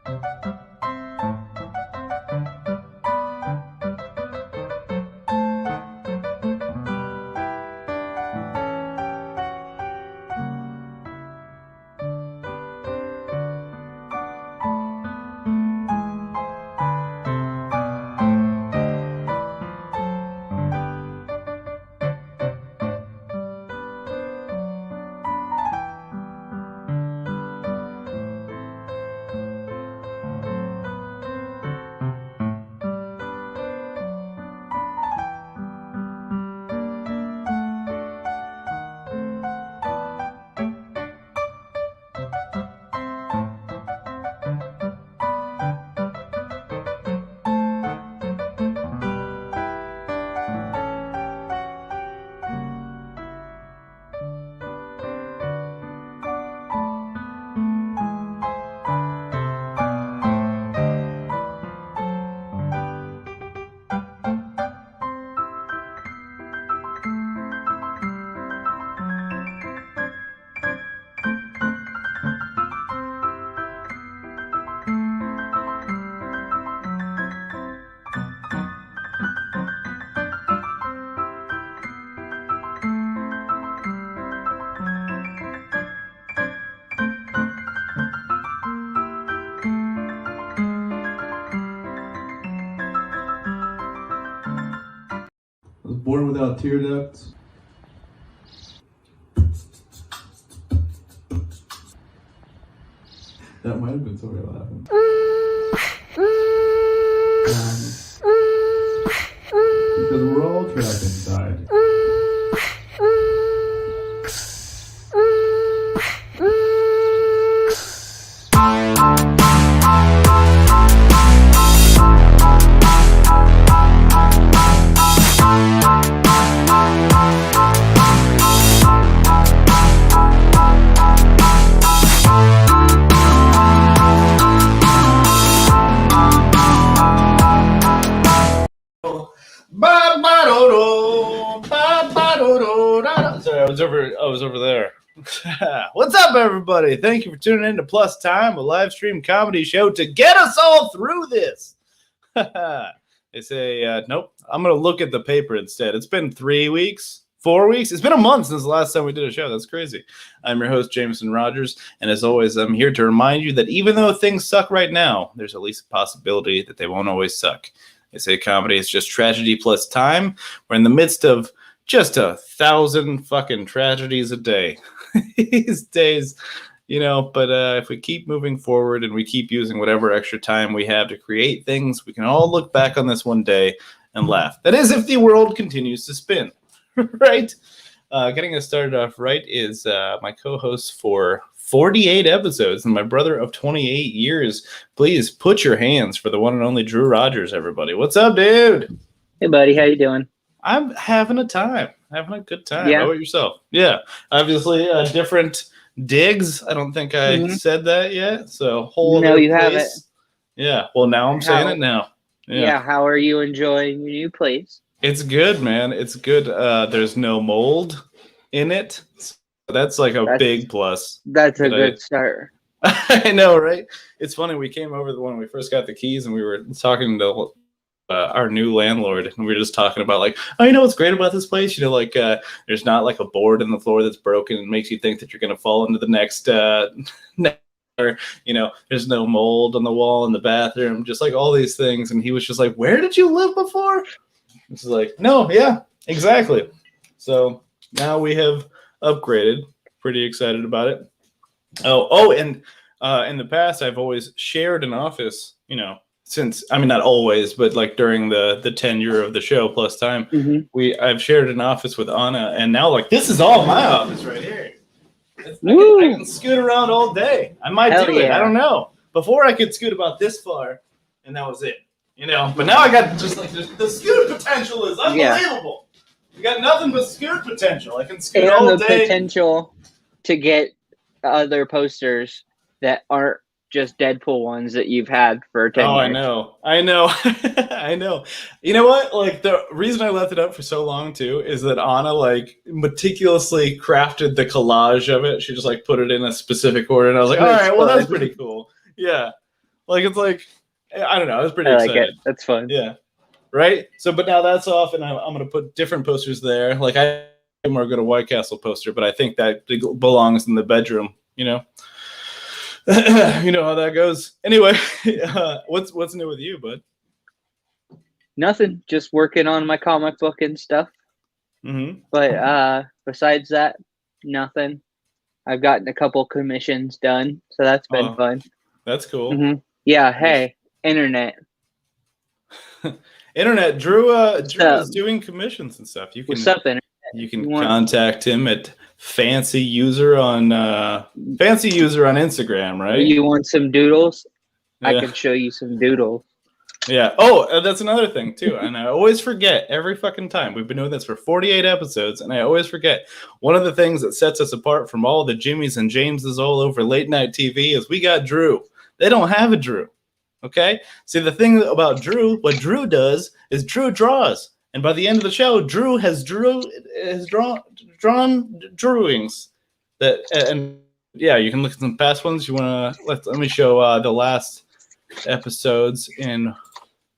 I was born without tear ducts. That might have been somebody laughing. Because we're all trapped inside. Sorry, I was over there. What's up, everybody? Thank you for tuning in to Plus Time, a live stream comedy show to get us all through this. They say, nope, I'm going to look at the paper instead. It's been 3 weeks, 4 weeks. It's been a month since the last time we did a show. That's crazy. I'm your host, Jameson Rogers, and as always, I'm here to remind you that even though things suck right now, there's at least a possibility that they won't always suck. They say comedy is just tragedy plus time. We're in the midst of just 1,000 fucking tragedies a day these days, you know, but if we keep moving forward and we keep using whatever extra time we have to create things, we can all look back on this one day and laugh. That is if the world continues to spin, right? Getting us started off right is my co-host for 48 episodes and my brother of 28 years. Please put your hands for the one and only Drew Rogers, everybody. What's up, dude? Hey, buddy. How you doing? I'm having a time. Having a good time. Yeah. How about yourself? Yeah. Obviously, different digs. I don't think I said that yet. So, whole No, other you place. haven't. Yeah. Well, now I'm saying it now. Yeah. How are you enjoying your new place? It's good, man. It's good. There's no mold in it. So that's like a big plus. That's a good start. I know, right? It's funny. We came over when we first got the keys and we were talking to our new landlord, and we were just talking about like, oh, you know what's great about this place? You know, like there's not like a board in the floor that's broken and makes you think that you're going to fall into the next or, you know, there's no mold on the wall in the bathroom, just like all these things. And he was just like, where did you live before? It's like, no, yeah, exactly. So now we have upgraded. Pretty excited about it. Oh, and in the past, I've always shared an office, you know, since, I mean, not always, but like during the tenure of the show plus time, I've shared an office with Anna, and now like this is all my office right here. I can scoot around all day. I might do it. I don't know. Before I could scoot about this far, and that was it. You know, but now I got just like the scoot potential is unbelievable. You got nothing but scoot potential. I can scoot all the day. Potential to get other posters that aren't just Deadpool ones that you've had for 10 years. I know. I know. You know what? Like, the reason I left it up for so long, too, is that Anna, like, meticulously crafted the collage of it. She just, like, put it in a specific order, and I was like, all right, well, that's pretty cool. Yeah. Like it's like I don't know. I was pretty I like excited. it. That's fun. Yeah. Right. So, but now that's off, and I'm going to put different posters there. Like I more go to White Castle poster, but I think that belongs in the bedroom. You know. You know how that goes. Anyway, what's new with you, bud? Nothing. Just working on my comic book and stuff. Mm-hmm. But besides that, nothing. I've gotten a couple commissions done, so that's been fun. That's cool. Mm-hmm. Yeah. Hey, internet. Internet. Drew is doing commissions and stuff. What's up, internet? You can contact him at Fancy User on Instagram, right? You want some doodles? Yeah. I can show you some doodles. Yeah. Oh, that's another thing too. And I always forget every fucking time. We've been doing this for 48 episodes, and I always forget. One of the things that sets us apart from all the Jimmys and Jameses all over late night TV is we got Drew. They don't have a Drew. Okay? See, the thing about Drew, what Drew does is Drew draws. And by the end of the show, Drew has drawn drawings that, and yeah, you can look at some past ones. You want to let me show the last episodes in.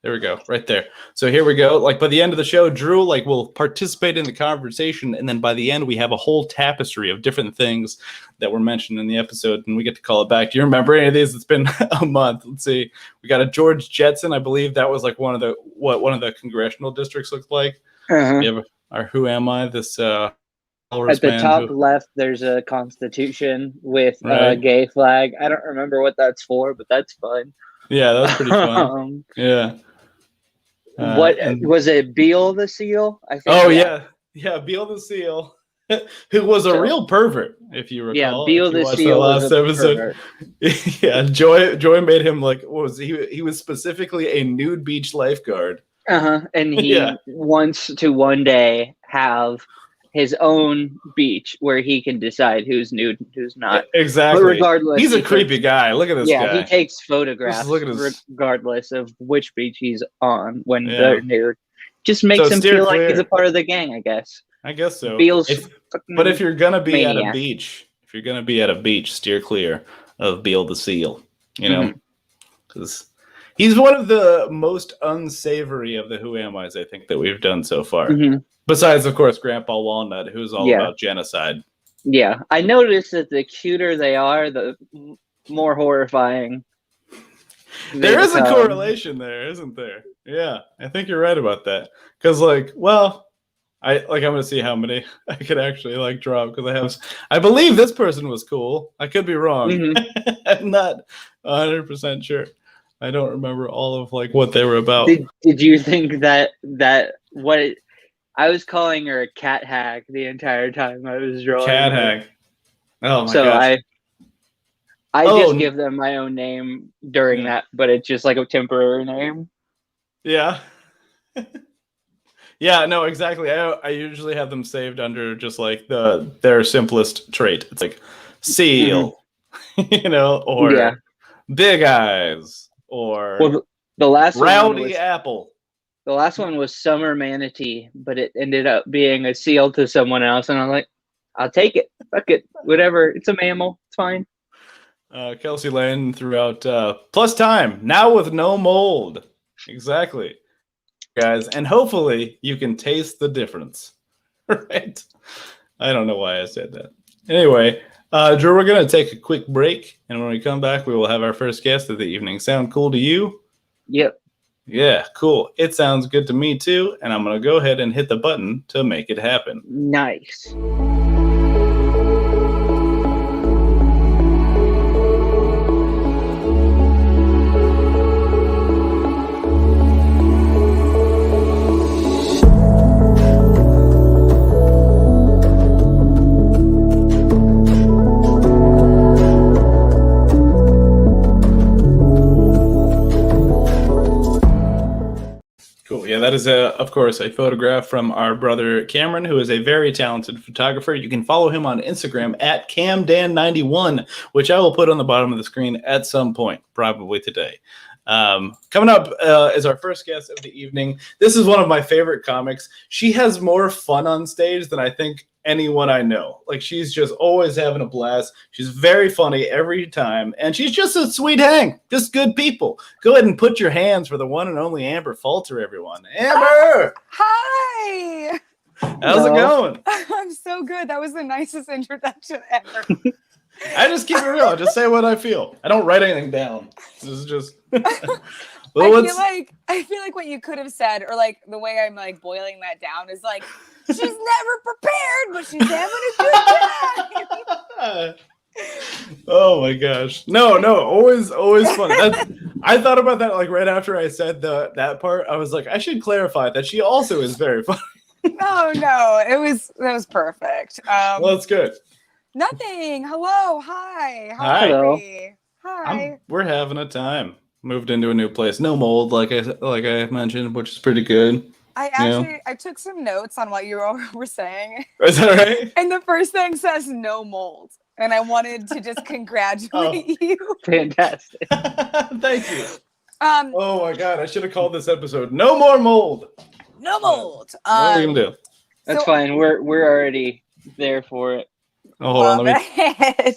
There we go, right there. So here we go. Like by the end of the show, Drew will participate in the conversation, and then by the end, we have a whole tapestry of different things that were mentioned in the episode, and we get to call it back. Do you remember any of these? It's been a month. Let's see. We got a George Jetson, I believe that was like one of the congressional districts looked like. Uh-huh. We have our Who Am I? This at the top left, there's a Constitution with a gay flag. I don't remember what that's for, but that's fun. Yeah, that's pretty fun. Yeah. What was it? Beale the Seal? I think. Oh yeah, Beale the Seal, who was a real pervert, if you recall. Yeah, Beale the Seal was a episode. Yeah, Joy made him like what was he was specifically a nude beach lifeguard. And he wants to one day have his own beach where he can decide who's nude and who's not. Exactly. But regardless, he's a creepy guy. Look at this guy. Yeah, he takes photographs regardless of which beach he's on when they're nude. Just makes him feel like he's a part of the gang, I guess. I guess so. But if you're gonna be at a beach, steer clear of Beale the Seal. You know, because he's one of the most unsavory of the Who Am I's I think that we've done so far. Besides, of course, Grandpa Walnut, who's all about genocide. Yeah, I noticed that the cuter they are, the more horrifying. There is a correlation there, isn't there? Yeah, I think you're right about that. Because, I'm going to see how many I could actually draw because I believe this person was cool. I could be wrong. I'm not 100% sure. I don't remember all of what they were about. Did you think that I was calling her a cat hag the entire time I was drawing. Cat hag. Oh my god. So I just give them my own name during that, but it's just like a temporary name. Yeah. Yeah, no, exactly. I usually have them saved under just their simplest trait. It's like seal, or big eyes, or the last rowdy apple. The last one was Summer Manatee, but it ended up being a seal to someone else, and I'm like, I'll take it. Fuck it. Whatever. It's a mammal. It's fine. Kelsey Lane throughout plus time, now with no mold. Exactly. Guys, and hopefully you can taste the difference. Right? I don't know why I said that. Anyway, Drew, we're going to take a quick break, and when we come back, we will have our first guest of the evening. Sound cool to you? Yep. Yeah, cool. It sounds good to me too, and I'm going to go ahead and hit the button to make it happen. Nice. That is, of course, a photograph from our brother Cameron, who is a very talented photographer. You can follow him on Instagram at CamDan91, which I will put on the bottom of the screen at some point, probably today. Coming up is our first guest of the evening. This is one of my favorite comics. She has more fun on stage than I think anyone I know. Like, she's just always having a blast. She's very funny every time, and she's just a sweet hang. Just good people. Go ahead and put your hands for the one and only Amber Falter, everyone. Amber! Hi! How's it going? I'm so good. That was the nicest introduction ever. I just keep it real. I just say what I feel. I don't write anything down. This is just... Well, I feel like what you could have said, or like the way I'm like boiling that down is like, she's never prepared, but she's having a good time. Oh my gosh. No, always funny. I thought about that like right after I said that part. I was like, I should clarify that she also is very funny. No, that was perfect. Well, that's good. Nothing. Hello. Hi. How Hi. are we? Hi. We're having a time. Moved into a new place. No mold, like I mentioned, which is pretty good. I took some notes on what you were saying. Is that right? And the first thing says no mold. And I wanted to just congratulate you. Fantastic. Thank you. Oh my god, I should have called this episode "No More Mold." No mold. What are we gonna do? That's fine. We're already there for it. Oh, hold on, let me me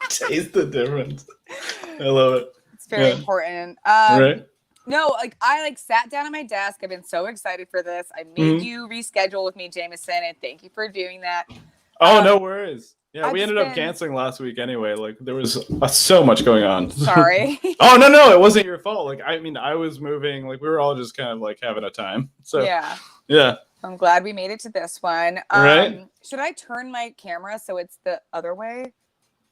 taste the difference. I love it. It's very important. Right? No, like I sat down at my desk. I've been so excited for this. I made you reschedule with me, Jameson, and thank you for doing that. Oh, no worries. Yeah, we I've ended up canceling last week anyway. Like there was so much going on. Sorry. Oh no, it wasn't your fault. Like I mean, I was moving. Like we were all just kind of like having a time. So yeah. I'm glad we made it to this one. Right? Should I turn my camera so it's the other way?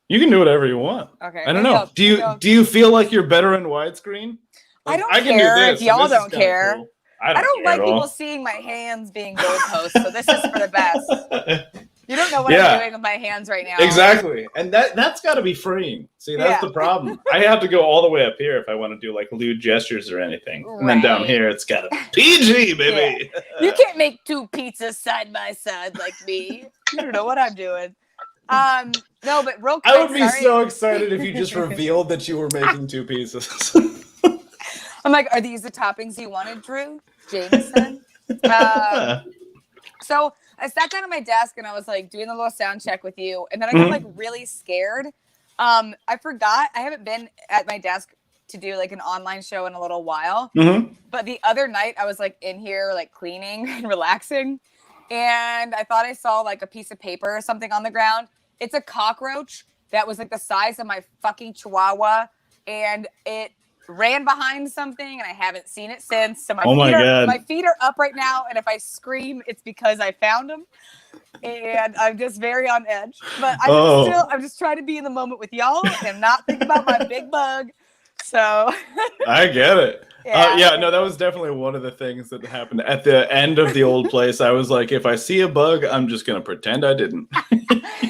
You can do whatever you want. Okay. I don't know. Do you feel like you're better in widescreen? Like, I don't care if y'all don't care. care. Cool. I don't like people seeing my hands being goalposts, so this is for the best. You don't know what I'm doing with my hands right now. Exactly. And that's got to be freeing. See, that's the problem. I have to go all the way up here if I want to do like lewd gestures or anything. Right. And then down here, it's got to be PG, baby. Yeah. You can't make two pizzas side by side like me. You don't know what I'm doing. No, but real quick, I would be so excited if you just revealed that you were making two pieces. I'm like, are these the toppings you wanted, Drew? Jameson? So I sat down at my desk and I was like doing a little sound check with you. And then I got like really scared. I forgot I haven't been at my desk to do like an online show in a little while. But the other night I was like in here like cleaning and relaxing. And I thought I saw like a piece of paper or something on the ground. It's a cockroach that was like the size of my fucking chihuahua. And it ran behind something and I haven't seen it since. So my feet are up right now. And if I scream, it's because I found them. And I'm just very on edge. But I'm just trying to be in the moment with y'all and not think about my big bug. So I get it. No, that was definitely one of the things that happened at the end of the old place. I was like, if I see a bug, I'm just gonna pretend I didn't.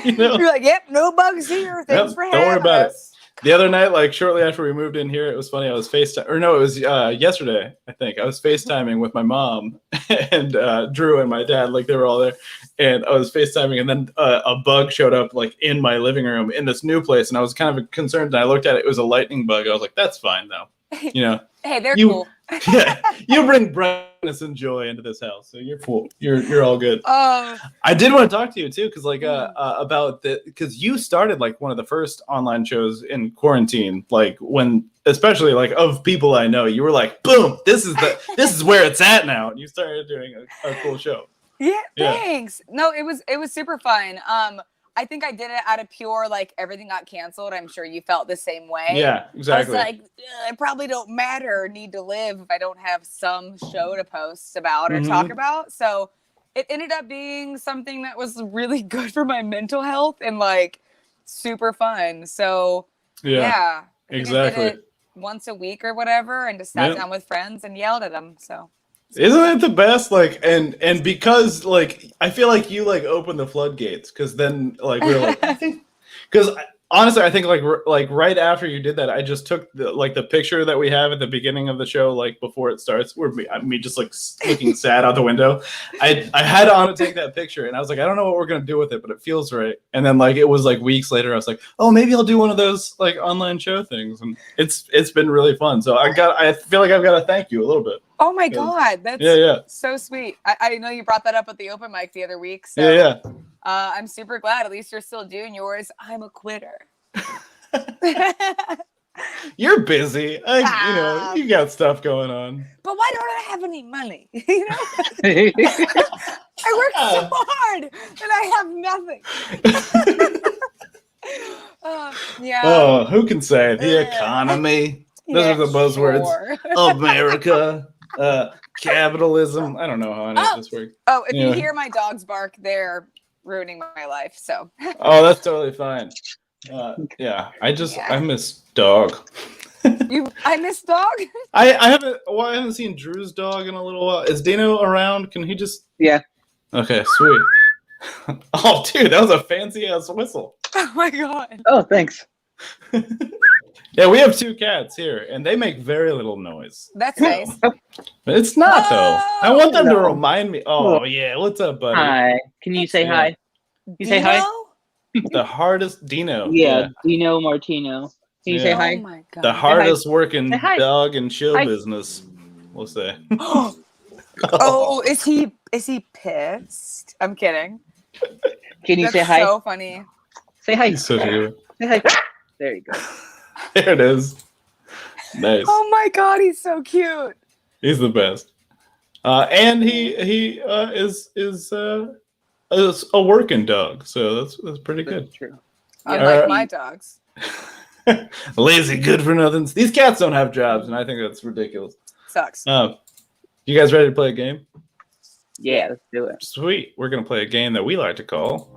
You're like, yep, no bugs here. Thanks for having us. Don't worry about it. The other night, like shortly after we moved in here, it was funny. I was it was yesterday, I think. I was FaceTiming with my mom and Drew and my dad, like they were all there. And I was FaceTiming, and then a bug showed up like in my living room in this new place. And I was kind of concerned. And I looked at it. It was a lightning bug. I was like, that's fine, though. You know, hey, they're cool. Yeah, you bring brightness and joy into this house, so you're cool. You're all good. I did want to talk to you too, because like about because you started like one of the first online shows in quarantine, like when especially like of people I know, you were like, boom, this is where it's at now, and you started doing a cool show. Yeah, thanks. No, it was super fun. I think I did it out of pure, like, everything got canceled. I'm sure you felt the same way. Yeah, exactly. I was like, I probably don't matter or need to live if I don't have some show to post about or talk about. So it ended up being something that was really good for my mental health and, like, super fun. So, yeah. Exactly. I did it once a week or whatever and just sat down with friends and yelled at them, so. Isn't it the best? Like, and because like I feel like you like open the floodgates, because then like we're like, I think because honestly, I think like right after you did that, I just took the picture that we have at the beginning of the show, like before it starts, where me just like looking sad out the window. I had on to take that picture, and I was like, I don't know what we're gonna do with it, but it feels right. And then like it was like weeks later, I was like, oh, maybe I'll do one of those like online show things, and it's been really fun. So I feel like I've got to thank you a little bit. Oh my God, that's so sweet. I know you brought that up at the open mic the other week. So I'm super glad. At least you're still doing yours. I'm a quitter. You're busy. You know, you got stuff going on. But why don't I have any money? You know, I work so hard and I have nothing. Yeah. Oh, who can say it? The economy. Those are the buzzwords. Sure. America. Capitalism. I don't know how any of this works. Oh, if you hear my dogs bark, they're ruining my life. So. Oh, that's totally fine. Yeah, I miss dog. I miss dog. I haven't seen Drew's dog in a little while. Is Dino around? Can he just? Yeah. Okay, sweet. Oh, dude, that was a fancy ass whistle. Oh my God. Oh, thanks. Yeah, we have 2 cats here, and they make very little noise. That's nice. It's not though. I want them to remind me. Oh yeah, what's up, buddy? Hi. Can you say hi? You say hi. The hardest Dino. Yeah, Dino Martino. Can you say hi? Oh my God. The hardest working dog in show business. We'll say. Oh, is he pissed? I'm kidding. Can you say hi? So funny. Say hi. So say hi. There you go. There it is. Nice. Oh my God, he's so cute. He's the best. And he is a working dog, so that's pretty good. That's true. Unlike my dogs. Lazy, good for nothing. These cats don't have jobs, and I think that's ridiculous. Sucks. You guys ready to play a game? Yeah, let's do it. Sweet. We're gonna play a game that we like to call.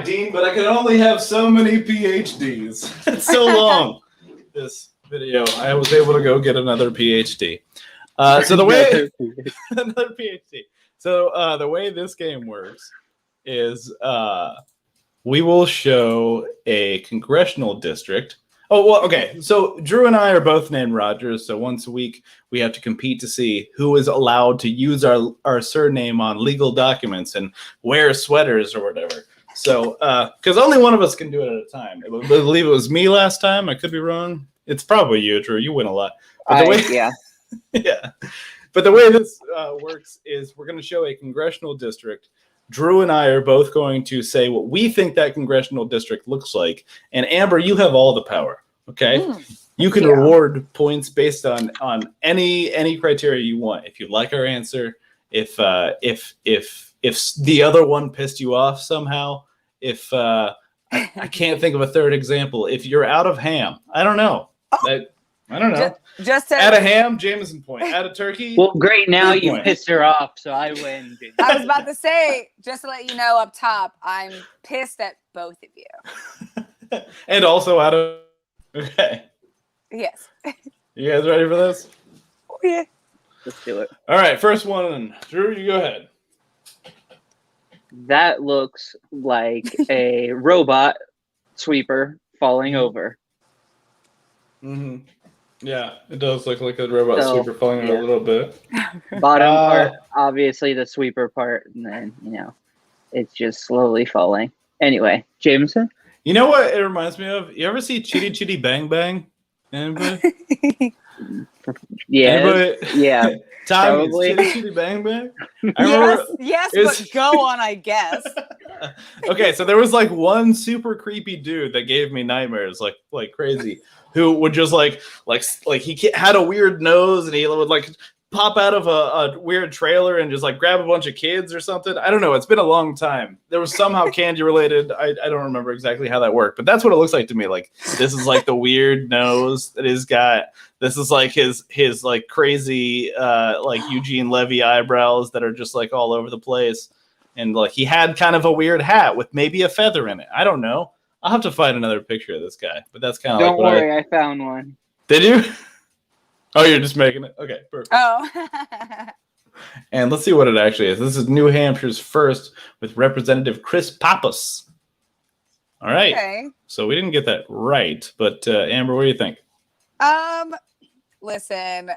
Dean, but I can only have so many PhDs. It's so long. This video, I was able to go get another PhD. So the way another PhD. So the way this game works is we will show a congressional district. Oh, well, okay. So Drew and I are both named Rogers. So once a week, we have to compete to see who is allowed to use our surname on legal documents and wear sweaters or whatever. So, because only one of us can do it at a time. I believe it was me last time. I could be wrong. It's probably you, Drew. You win a lot. But yeah. Yeah. But the way this works is we're going to show a congressional district. Drew and I are both going to say what we think that congressional district looks like. And Amber, you have all the power. Okay. You can reward points based on any criteria you want. If you like our answer, if the other one pissed you off somehow, if I can't think of a third example, if you're out of ham, I don't know. I don't know. Just add a ham, Jameson point. Add a turkey. Well, great. Now you point. pissed her off, so I win. I was about to say, just to let you know up top, I'm pissed at both of you. And also out of. Okay. Yes. You guys ready for this? Oh, yeah. Let's do it. All right, first one. Drew, you go ahead. That looks like a robot sweeper falling over. Mm-hmm. Yeah, it does look like a robot sweeper falling over a little bit. Bottom part, obviously the sweeper part, and then, it's just slowly falling. Anyway, Jameson? You know what it reminds me of? You ever see Chitty Chitty Bang Bang? Anybody? Yeah. Anybody? Yeah. Tommy, Chitty Chitty Bang Bang? Yes, but go on, I guess. Okay, so there was like one super creepy dude that gave me nightmares like crazy, who would just like he had a weird nose and he would like pop out of a weird trailer and just like grab a bunch of kids or something. I don't know. It's been a long time. There was somehow candy related. I don't remember exactly how that worked, but that's what it looks like to me. Like this is like the weird nose that he's got. This is like his like crazy like Eugene Levy eyebrows that are just like all over the place. And like he had kind of a weird hat with maybe a feather in it. I don't know. I'll have to find another picture of this guy, but that's kind of like Don't worry, I found one. Did you? Oh, you're just making it? Okay, perfect. Oh. And let's see what it actually is. This is New Hampshire's first with Representative Chris Pappas. All right. Okay. So we didn't get that right, but Amber, what do you think? Listen.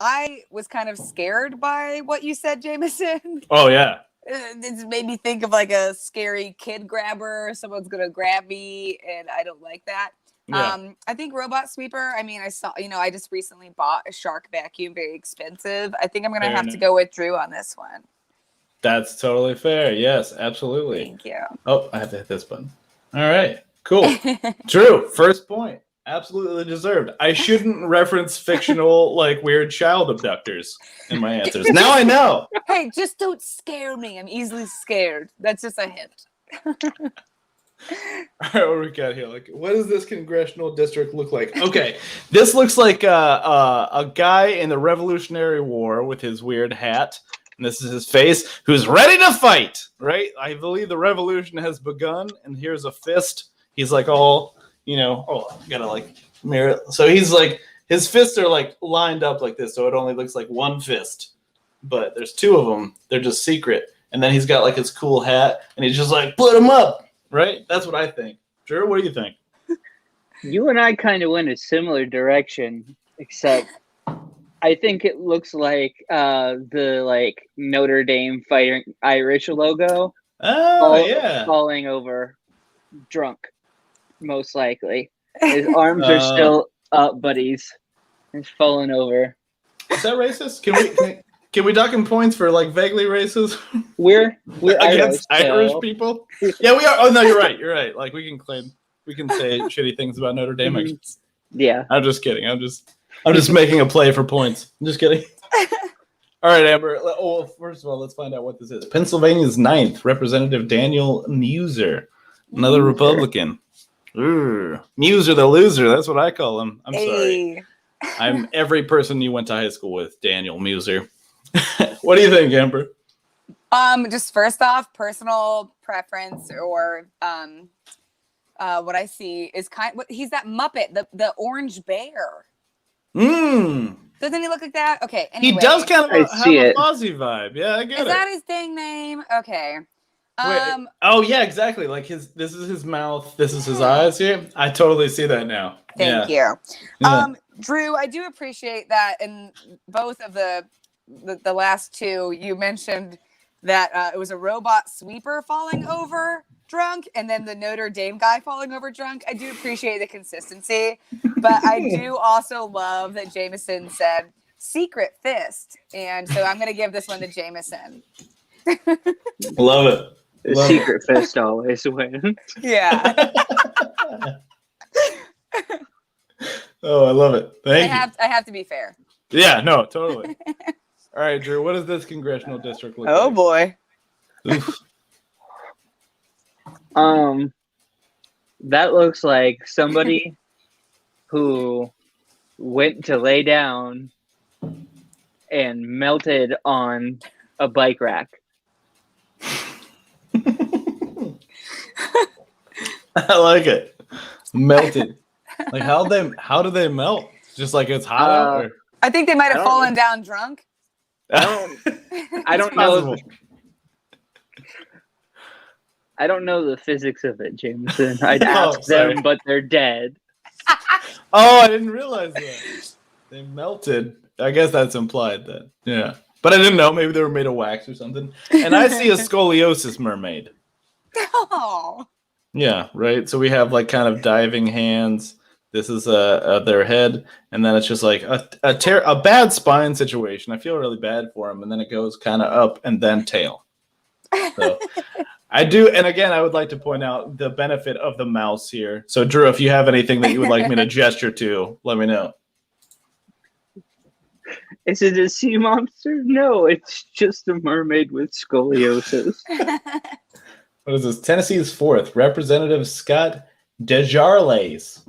I was kind of scared by what you said, Jameson. Oh, yeah. It made me think of like a scary kid grabber. Someone's gonna grab me, and I don't like that. Yeah. I think robot sweeper. I mean, I saw. I just recently bought a Shark vacuum, very expensive. I think I'm gonna have to go with Drew on this one. That's totally fair. Yes, absolutely. Thank you. Oh, I have to hit this button. All right. Cool. Drew, first point. Absolutely deserved. I shouldn't reference fictional, like weird child abductors in my answers. Now I know. Hey, just don't scare me. I'm easily scared. That's just a hint. All right, what do we got here? Like, what does this congressional district look like? Okay, this looks like a guy in the Revolutionary War with his weird hat, and this is his face, who's ready to fight. Right? I believe the revolution has begun, and here's a fist. He's like all. Oh, I gotta like mirror it. So he's like, his fists are like lined up like this, so it only looks like one fist. But there's two of them. They're just secret. And then he's got like his cool hat, and he's just like, put him up, right? That's what I think. Drew, what do you think? You and I kind of went a similar direction, except I think it looks like the like Notre Dame Fighting Irish logo. Oh, yeah. Falling over drunk. Most likely, his arms are still up, but he's falling over. Is that racist? Can we dock him points for like vaguely racist? We're against Irish people. Yeah, we are. Oh no, you're right. You're right. Like we can say shitty things about Notre Dame. Mm-hmm. Yeah, I'm just kidding. I'm just making a play for points. I'm just kidding. All right, Amber. Oh, first of all, let's find out what this is. Pennsylvania's 9th Representative Daniel Muser, another Republican. Muser the loser. That's what I call him. I'm sorry. I'm every person you went to high school with, Daniel Muser. What do you think, Amber? Just first off, personal preference or what I see is he's that Muppet, the orange bear. Doesn't he look like that? Okay. Anyway. He does kind of have a Fozzie vibe. Yeah, I get it. Is that his dang name? Okay. Wait, oh yeah, exactly. Like this is his mouth, this is his eyes here. I totally see that now. Thank you. Yeah. Drew, I do appreciate that in both of the last two you mentioned that it was a robot sweeper falling over drunk and then the Notre Dame guy falling over drunk. I do appreciate the consistency, but I do also love that Jameson said secret fist. And so I'm going to give this one to Jameson. Love it. The secret fist always wins. Yeah. Oh, I love it. Thank you. I have to be fair. Yeah, no, totally. All right, Drew, what does this congressional district look like? Oh, boy. That looks like somebody who went to lay down and melted on a bike rack. I like it. Melted. Like how do they melt? Just like it's hot out? Or? I think they might have fallen down drunk. I don't know. I don't know the physics of it, Jameson. I'd ask them, but they're dead. Oh, I didn't realize that. They melted. I guess that's implied then. Yeah. But I didn't know. Maybe they were made of wax or something. And I see a scoliosis mermaid. Oh. Yeah, right. So we have like kind of diving hands. This is their head, and then it's just like a bad spine situation. I feel really bad for him, and then it goes kind of up and then tail. So I do, and again, I would like to point out the benefit of the mouse here. So Drew, if you have anything that you would like me to gesture to, let me know. Is it a sea monster? No, it's just a mermaid with scoliosis. What is this? Tennessee's 4th, Representative Scott DeJarles.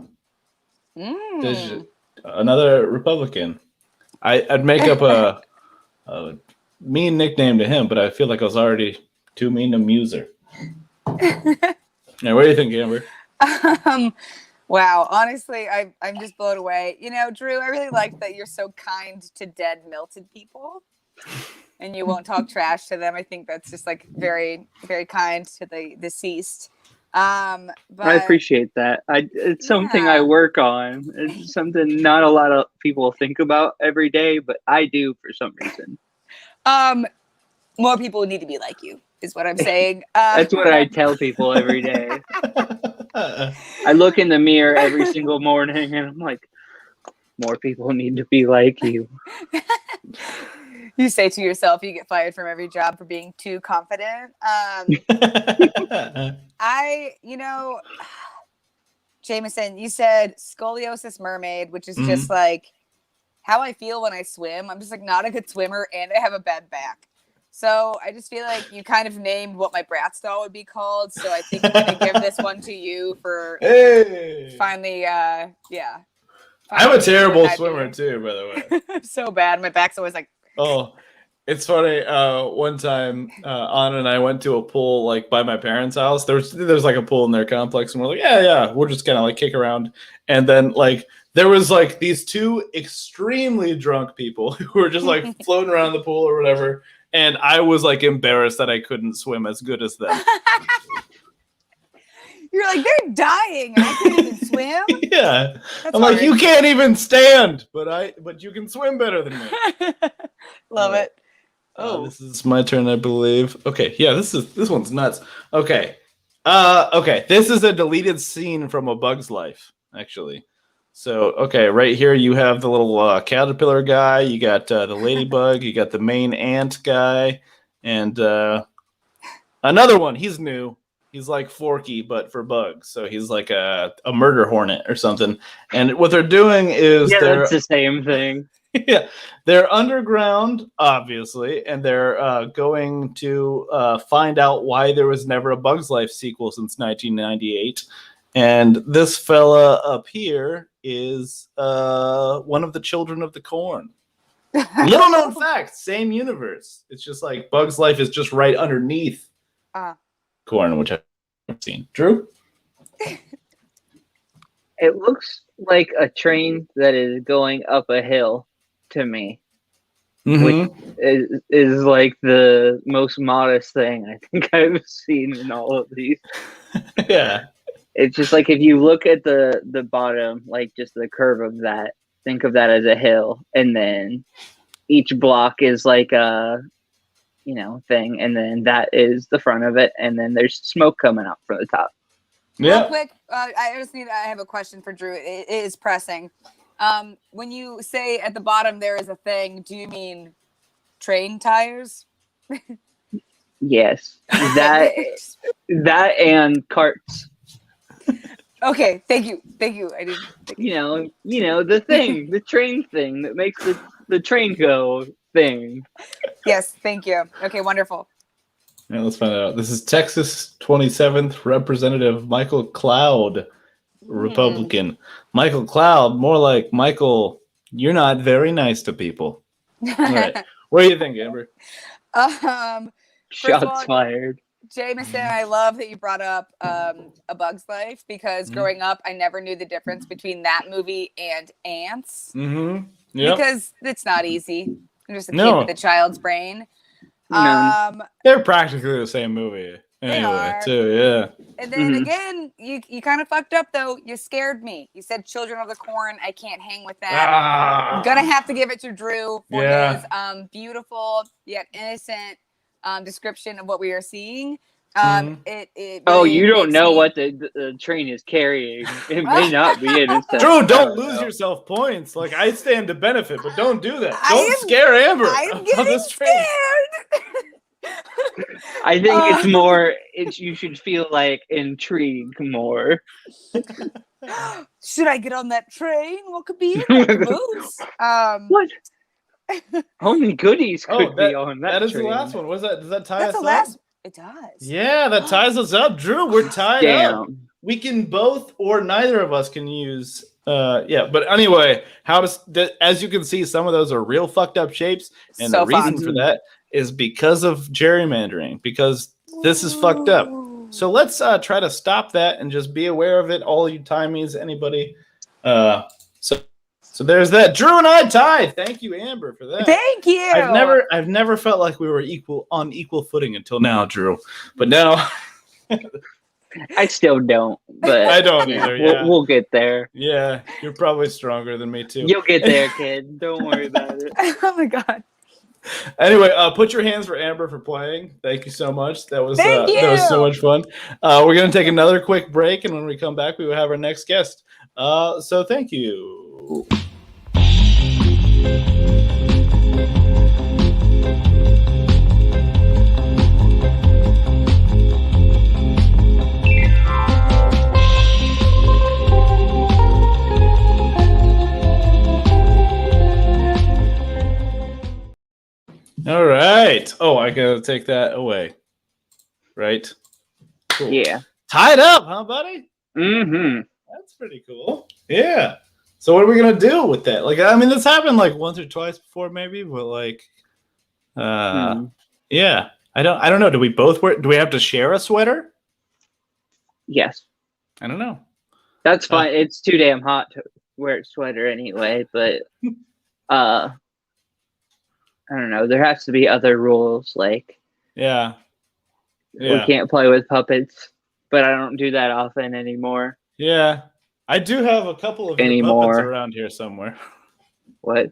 Another Republican. I'd make up a mean nickname to him, but I feel like I was already too mean to Muser. Now, what do you think, Amber? Wow, honestly, I'm just blown away. You know, Drew, I really like that you're so kind to dead, melted people, and you won't talk trash to them. I think that's just like very, very kind to the deceased. But I appreciate that. It's something I work on. It's something not a lot of people think about every day, but I do for some reason. More people need to be like you, is what I'm saying. That's what I tell people every day. I look in the mirror every single morning and I'm like, more people need to be like you. You say to yourself, you get fired from every job for being too confident. Jameson, you said scoliosis mermaid, which is just like how I feel when I swim. I'm just like not a good swimmer and I have a bad back. So I just feel like you kind of named what my Bratz doll would be called. So I think I'm going to give this one to you for finally, I'm a terrible swimmer too, by the way. I'm so bad. My back's always like. Oh, it's funny. One time, Anna and I went to a pool like by my parents' house. There's like a pool in their complex, and we're like, yeah, we're just gonna like kick around. And then like there was like these two extremely drunk people who were just like floating around the pool or whatever. And I was like embarrassed that I couldn't swim as good as them. You're like, they're dying and I can't even swim. Yeah. That's I'm hard. like, you can't even stand, but you can swim better than me. Love it. This is my turn, I believe. Okay, yeah, this one's nuts. Okay. Okay, this is a deleted scene from A Bug's Life, actually. So, okay, right here you have the little caterpillar guy, you got the ladybug, you got the main ant guy, and another one, he's new. He's like Forky, but for bugs. So he's like a murder hornet or something. And what they're doing is that's the same thing. Yeah, they're underground, obviously, and they're going to find out why there was never a Bug's Life sequel since 1998. And this fella up here is one of the children of the corn. Little known fact, same universe. It's just like Bug's Life is just right underneath corn, which I've seen. Drew? It looks like a train that is going up a hill to me. Which is like the most modest thing I think I've seen in all of these. Yeah. It's just like if you look at the bottom, like just the curve of that, think of that as a hill, and then each block is like a thing, and then that is the front of it, and then there's smoke coming out from the top. Yeah. Real quick, I have a question for Drew. It is pressing. When you say at the bottom there is a thing, do you mean train tires? Yes, that and carts. Okay, thank you. I didn't. The thing, the train thing that makes the train go thing. Yes, thank you. Okay, wonderful. Yeah, let's find out. This is Texas 27th Representative Michael Cloud, Republican. Michael Cloud, more like Michael, you're not very nice to people. All right. What do you think, Amber? Shots fired. Jameson, I love that you brought up A Bug's Life because growing up, I never knew the difference between that movie and Ants. Mm-hmm. Yep. Because it's not easy. I'm just a kid with a child's brain. They're practically the same movie. Anyway, too, yeah. And then again, you kind of fucked up, though. You scared me. You said Children of the Corn. I can't hang with that. I'm going to have to give it to Drew for his beautiful yet innocent description of what we are seeing. It really you don't know what the train is carrying. It may not be innocent. Drew, don't lose yourself points. Like, I stand to benefit, but don't do that. Don't scare Amber I'm on getting this train. scared. I think it's more. You should feel like intrigued more. Should I get on that train? What could be in that caboose? What? Only goodies could be that, on that that is train. the last one. Was that? Does that tie That's us the up? last. It does. Yeah, that ties us up, Drew. We're tied up. Damn. We can both, or neither of us can use. Yeah, but anyway, as you can see, some of those are real fucked up shapes, and So the reason fun. for that is because of gerrymandering. Because this is fucked up. So let's try to stop that and just be aware of it. All you timies, anybody. So there's that. Drew and I tied. Thank you, Amber, for that. Thank you. I've never felt like we were on equal footing until now, Drew. But now I still don't, but I don't either. Yeah, we'll get there. Yeah, you're probably stronger than me too. You'll get there, kid. Don't worry about it. Oh my god. Anyway, put your hands for Amber for playing. Thank you so much. That was Thank you. That was so much fun. We're gonna take another quick break, and when we come back, we will have our next guest. So thank you. All right. Oh, I gotta take that away. Right? Cool. Yeah. Tied up, huh, buddy? Mm-hmm. That's pretty cool. Yeah. So what are we gonna do with that? Like, I mean, this happened like once or twice before, maybe, but like, yeah. I don't know. Do we both wear? Do we have to share a sweater? Yes. I don't know. That's fine. It's too damn hot to wear a sweater anyway, but I don't know. There has to be other rules, like Yeah. we can't play with puppets, but I don't do that often anymore. Yeah. I do have a couple of your puppets around here somewhere. What?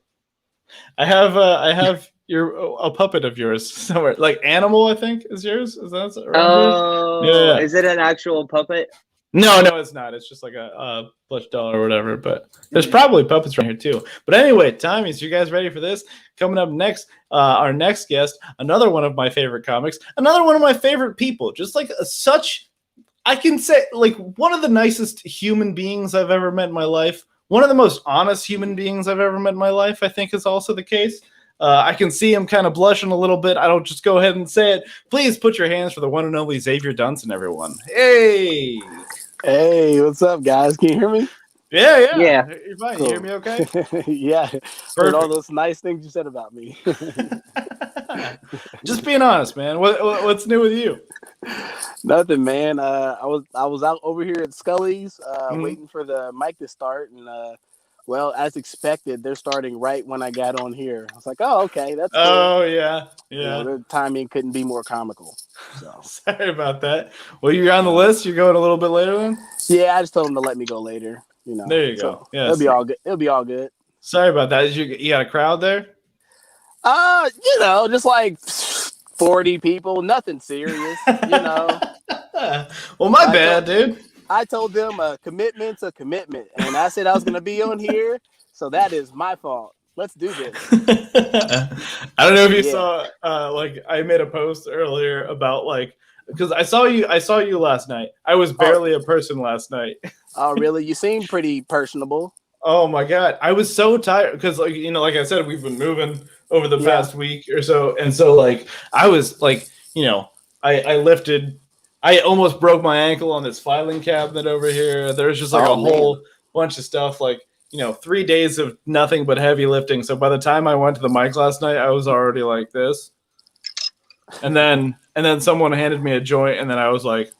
I have a puppet of yours somewhere. Like Animal, I think, is yours. Is that around yours? Yeah. Is it an actual puppet? No, it's not. It's just like a plush doll or whatever. But there's probably puppets around here too. But anyway, Tommies, you guys ready for this? Coming up next, our next guest, another one of my favorite comics, another one of my favorite people. Just like I can say, like, one of the nicest human beings I've ever met in my life. One of the most honest human beings I've ever met in my life, I think, is also the case. I can see him kind of blushing a little bit. I don't just go ahead and say it. Please put your hands for the one and only Xavier Dunson, everyone. Hey! Hey, what's up, guys? Can you hear me? Yeah. You're fine. Cool. You hear me okay? Yeah. Heard all those nice things you said about me. Just being honest, man. What's new with you? Nothing, man. I was out over here at Scully's waiting for the mic to start, and well, as expected, they're starting right when I got on here. I was like, oh, okay, that's cool. Oh, yeah. You know, the timing couldn't be more comical. So sorry about that. Well, you're on the list. You're going a little bit later then? Yeah, I just told them to let me go later. You know, there you go. Yeah, it'll be all good. It'll be all good. Sorry about that. You got a crowd there? You know, just like 40 people. Nothing serious. You know. Well, my bad, dude. I told them a commitment's a commitment, and I said I was going to be on here, so that is my fault. Let's do this. I don't know if you saw, like, I made a post earlier about, like, because I saw you last night. I was barely a person last night. Oh, really? You seem pretty personable. Oh my God. I was so tired because, like, you know, like I said, we've been moving over the past week or so. And so, like, I was like, you know, I almost broke my ankle on this filing cabinet over here. There's just like a whole bunch of stuff, like, you know, 3 days of nothing but heavy lifting. So by the time I went to the mic last night, I was already like this. And then someone handed me a joint, and then I was like,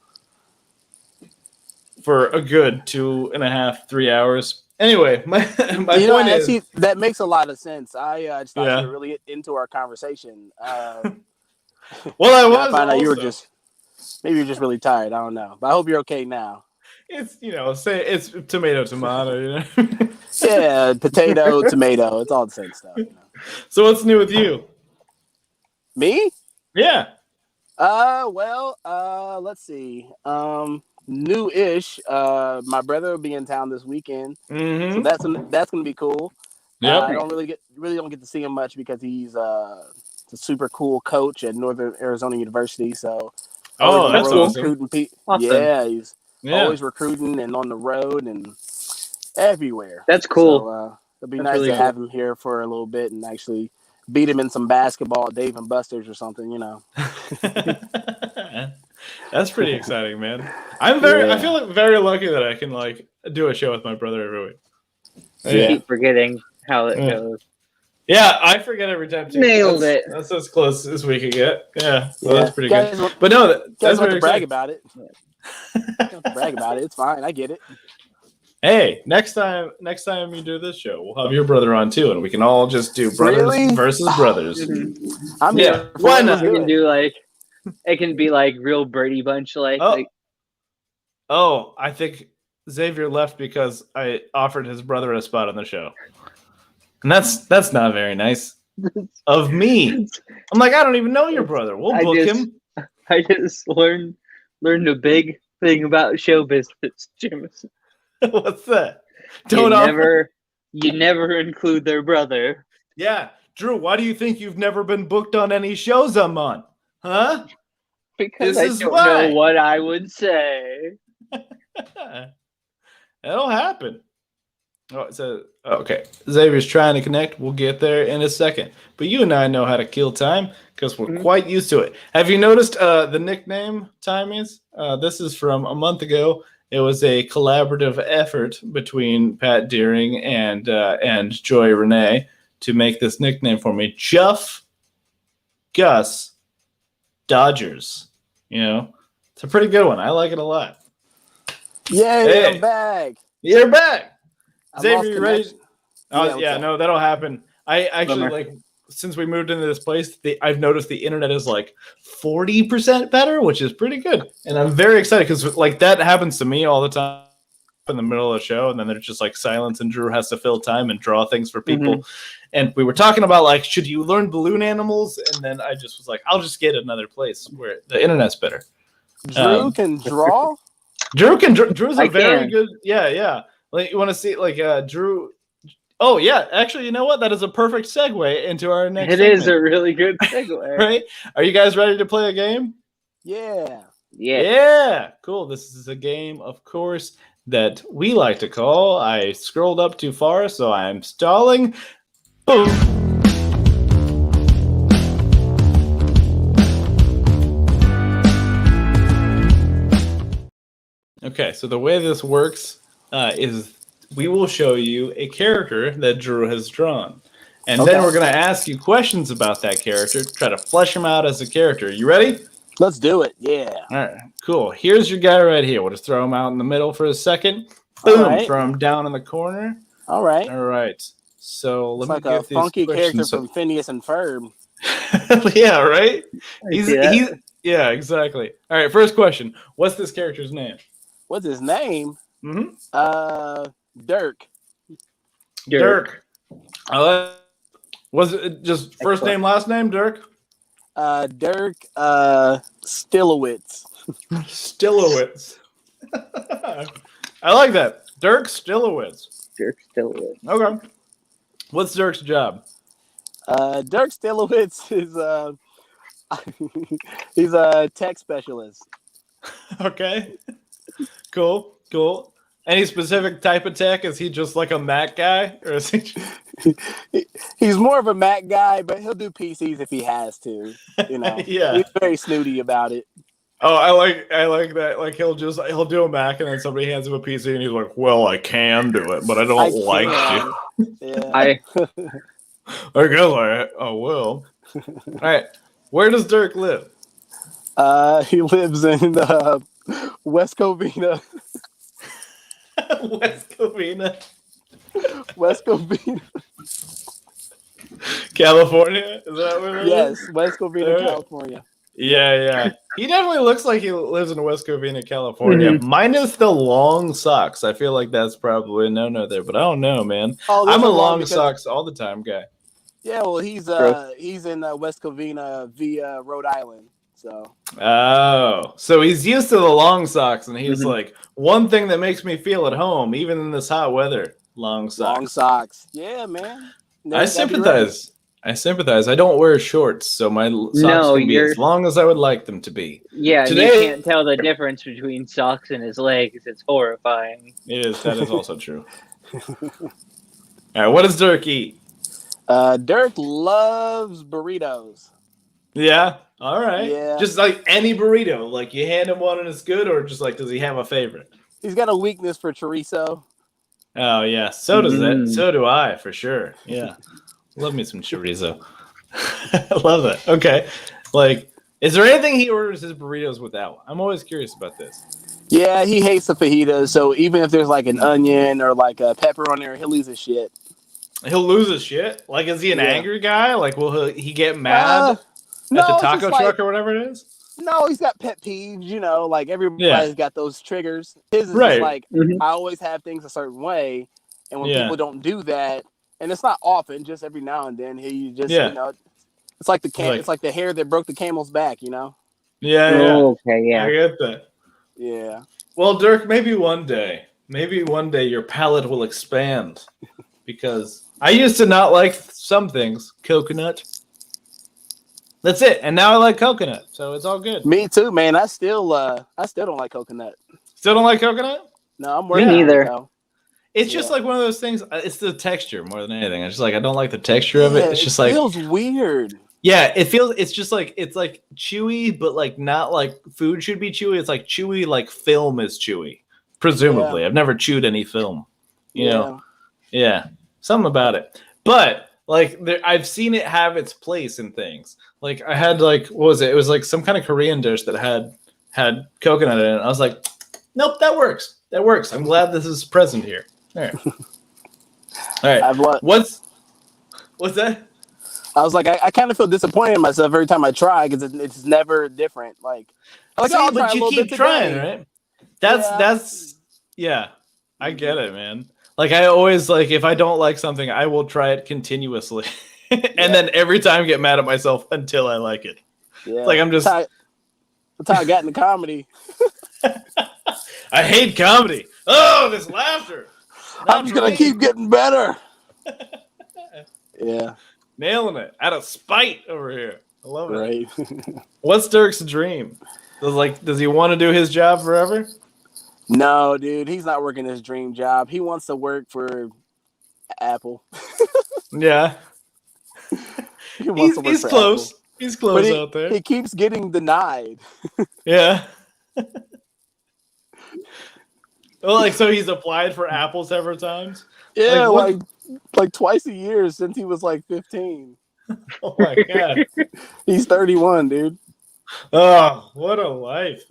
for a good 2.5, 3 hours. Anyway, my point is that makes a lot of sense. I just thought you were really into our conversation. Well, I was. I found out you were maybe you're just really tired. I don't know, but I hope you're okay now. It's, you know, it's tomato, you know. Yeah, potato, tomato. It's all the same stuff. You know? So what's new with you? Me? Yeah. Well, let's see. New-ish. My brother will be in town this weekend, so that's gonna be cool. Yeah. I don't really get to see him much because he's a super cool coach at Northern Arizona University. So that's awesome. Yeah, he's Yeah. Always recruiting and on the road and everywhere. That's cool. So, it'll be nice to have him here for a little bit and actually beat him in some basketball, Dave and Buster's or something, you know. That's pretty exciting, man. I feel like very lucky that I can like do a show with my brother every week. You keep forgetting how it goes. Yeah, I forget every time too. Nailed it. That's as close as we could get. Yeah, so that's pretty guys, good. But no, that's want very to brag exciting. about it. Don't have to brag about it. It's fine. I get it. Hey, next time you do this show, we'll have your brother on too, and we can all just do brothers versus brothers. I'm here. Why not? We can do like it can be like real Brady Bunch like. Oh, I think Xavier left because I offered his brother a spot on the show. And that's not very nice of me. I'm like, I don't even know your brother. We'll book him. I just learned a big thing about show business, Jameson. What's that? You never include their brother. Yeah. Drew, why do you think you've never been booked on any shows I'm on? Huh? Because I don't know what I would say. That'll happen. Okay. Xavier's trying to connect. We'll get there in a second. But you and I know how to kill time because we're quite used to it. Have you noticed the nickname Timies? This is from a month ago. It was a collaborative effort between Pat Deering and Joy Renee to make this nickname for me. Juff Gus Dodgers. You know, it's a pretty good one. I like it a lot. Yay, Hey. I'm back. You're back. Xavier, you ready? connection. Oh, Yeah, no, that'll happen. I actually Bummer. like since we moved into this place, I've noticed the internet is like 40% better, which is pretty good. And I'm very excited because like that happens to me all the time in the middle of the show, and then there's just like silence, and Drew has to fill time and draw things for people. And we were talking about like, should you learn balloon animals? And then I just was like, I'll just get another place where the internet's better. Drew can draw. Drew's a very can. good. Yeah. Like you want to see like Drew. Oh yeah, actually, you know what? That is a perfect segue into our next. It is a really good segue. Right? Are you guys ready to play a game? Yeah. Yeah. Cool. This is a game, of course, that we like to call. I scrolled up too far, so I'm stalling. Boom. Okay, so the way this works is we will show you a character that Drew has drawn. And then we're going to ask you questions about that character, try to flesh him out as a character. You ready? Let's do it. Yeah. All right, cool. Here's your guy right here. We'll just throw him out in the middle for a second. Boom, right. throw him down in the corner. All right. All right. So let It's me like get a funky these character questions. from Phineas and Ferb. Yeah, right? Yeah. Yeah, exactly. All right, first question. What's this character's name? What's his name? Mm-hmm. Dirk. Dirk. Was it just first name, last name, Dirk? Dirk Stillowitz. Stillowitz. I like that. Dirk Stillowitz. Dirk Stillowitz. Okay. What's Dirk's job? Dirk Stillowitz is he's a tech specialist. Okay. Cool. Any specific type of tech? Is he just like a Mac guy? Or is he He's more of a Mac guy, but he'll do PCs if he has to. You know, Yeah. He's very snooty about it. Oh, I like that. Like he'll do a Mac and then somebody hands him a PC and he's like, "Well, I can do it, but I don't like to." Yeah. I I guess I will. All right. Where does Dirk live? He lives in West Covina. West Covina, West Covina. California. Is that where it is? Yes, West Covina, All right. California. Yeah. He definitely looks like he lives in West Covina, California. Minus the long socks. I feel like that's probably a no there, but I don't know, man. Oh, I'm a long long because- socks all the time guy. Yeah, well, he's in West Covina via Rhode Island. So Oh, so he's used to the long socks, and he's like, one thing that makes me feel at home, even in this hot weather, long socks. long socks. Yeah, man. I sympathize. I don't wear shorts, so my socks can be as long as I would like them to be. Yeah, Today- you can't tell the difference between socks and his legs. It's horrifying. It is. That is also true. All right, what does Dirk eat? Dirk loves burritos. Yeah. All right. Yeah. Just like any burrito, like you hand him one and it's good, or just like does he have a favorite? He's got a weakness for chorizo. Oh yeah, so does it. So do I, for sure. Yeah, love me some chorizo. I love that. Okay, like, is there anything he orders his burritos without? I'm always curious about this. Yeah, he hates the fajitas. So even if there's like an onion or like a pepper on there, he'll lose his shit. He'll lose his shit. Like, is he an angry guy? Like, will he get mad at No, the it's taco just truck like, or whatever it is? no, he's got pet peeves. You know, like everybody's got those triggers. His is Right. just like I always have things a certain way, and when people don't do that, and it's not often, just every now and then, he just you know, it's like it's like the hair that broke the camel's back. You know? Yeah. Okay. Yeah. I get that. Yeah. Well, Dirk, maybe one day your palate will expand, because I used to not like some things. Coconut. That's it. And now I like coconut, so it's all good. Me too, man. I still don't like coconut. Still don't like coconut? No, I'm working. Me neither. It's just like one of those things. It's the texture more than anything. It's just like I don't like the texture of it. It's just like feels weird. Yeah, it feels. It's just like it's like chewy, but like not like food should be chewy. It's like chewy, like film is chewy. Presumably, I've never chewed any film. You know, something about it. But like, I've seen it have its place in things. Like I had like, what was it? It was like some kind of Korean dish that had coconut in it. I was like, nope, that works. That works. I'm glad this is present here. All right. All right. What's that? I was like, I kind of feel disappointed in myself every time I try because it's never different. Like see, but you keep trying, right? That's I get it, man. Like I always like if I don't like something, I will try it continuously, and then every time get mad at myself until I like it. Yeah, like I'm just. That's how I got into comedy. I hate comedy. Oh, this laughter. I'm just gonna keep getting better. Yeah. Nailing it out of spite over here. I love it. Right. What's Dirk's dream? Does he want to do his job forever? No, dude, he's not working his dream job. He wants to work for Apple. Yeah. He's close. Apple. He's close out there. He keeps getting denied. Yeah. Well, like so he's applied for Apple several times? Yeah, like twice a year since he was like 15. Oh my god. He's 31, dude. Oh, what a life.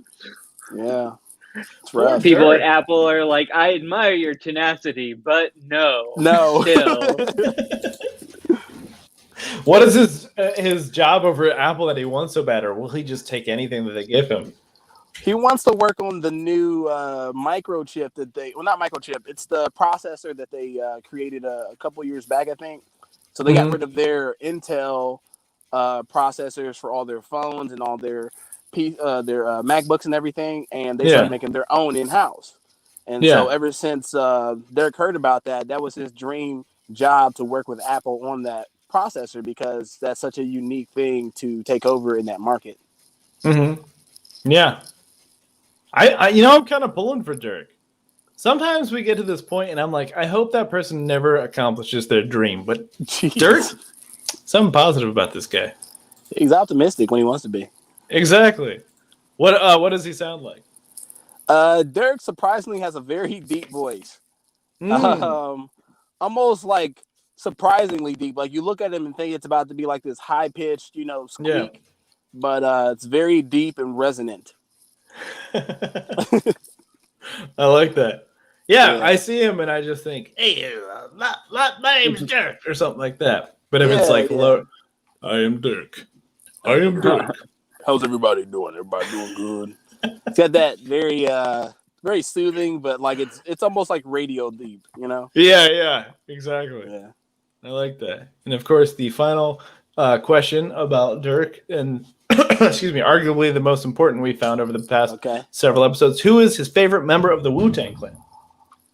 Yeah. It's rough. People at Apple are like, I admire your tenacity, but no. Still. What is his job over at Apple that he wants so bad, or will he just take anything that they give him? He wants to work on the new microchip not microchip, it's the processor that they created a couple years back, I think. So they got rid of their Intel processors for all their phones and all their MacBooks and everything, and they started making their own in-house. And so ever since Derek heard about that, that was his dream job to work with Apple on that processor because that's such a unique thing to take over in that market. Mm-hmm. Yeah. I'm kind of pulling for Dirk. Sometimes we get to this point and I'm like, I hope that person never accomplishes their dream. But Jeez. Dirk, something positive about this guy. He's optimistic when he wants to be. Exactly. What does he sound like? Dirk surprisingly has a very deep voice. Almost like surprisingly deep. Like you look at him and think it's about to be like this high pitched, squeak. Yeah. But it's very deep and resonant. I like that. Yeah, I see him and I just think, hey, my name's Dirk or something like that. But if it's like, low, I am Dirk. I am Dirk. How's everybody doing? Everybody doing good? It's got that very very soothing, but like it's almost like radio deep, Yeah, exactly. Yeah. I like that. And of course, the final question about Dirk and excuse me, arguably the most important we found over the past several episodes. Who is his favorite member of the Wu-Tang Clan?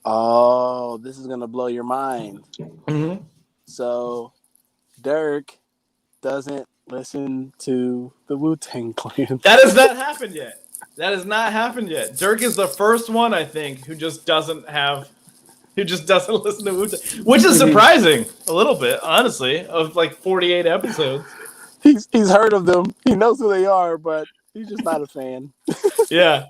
Oh, this is gonna blow your mind. Mm-hmm. So, Dirk doesn't listen to the Wu-Tang Clan. That has not happened yet. Dirk is the first one, I think, who just doesn't have who just doesn't listen to Wu-Tang, which is surprising a little bit, honestly, of like 48 episodes. He's heard of them. He knows who they are, but he's just not a fan. Yeah.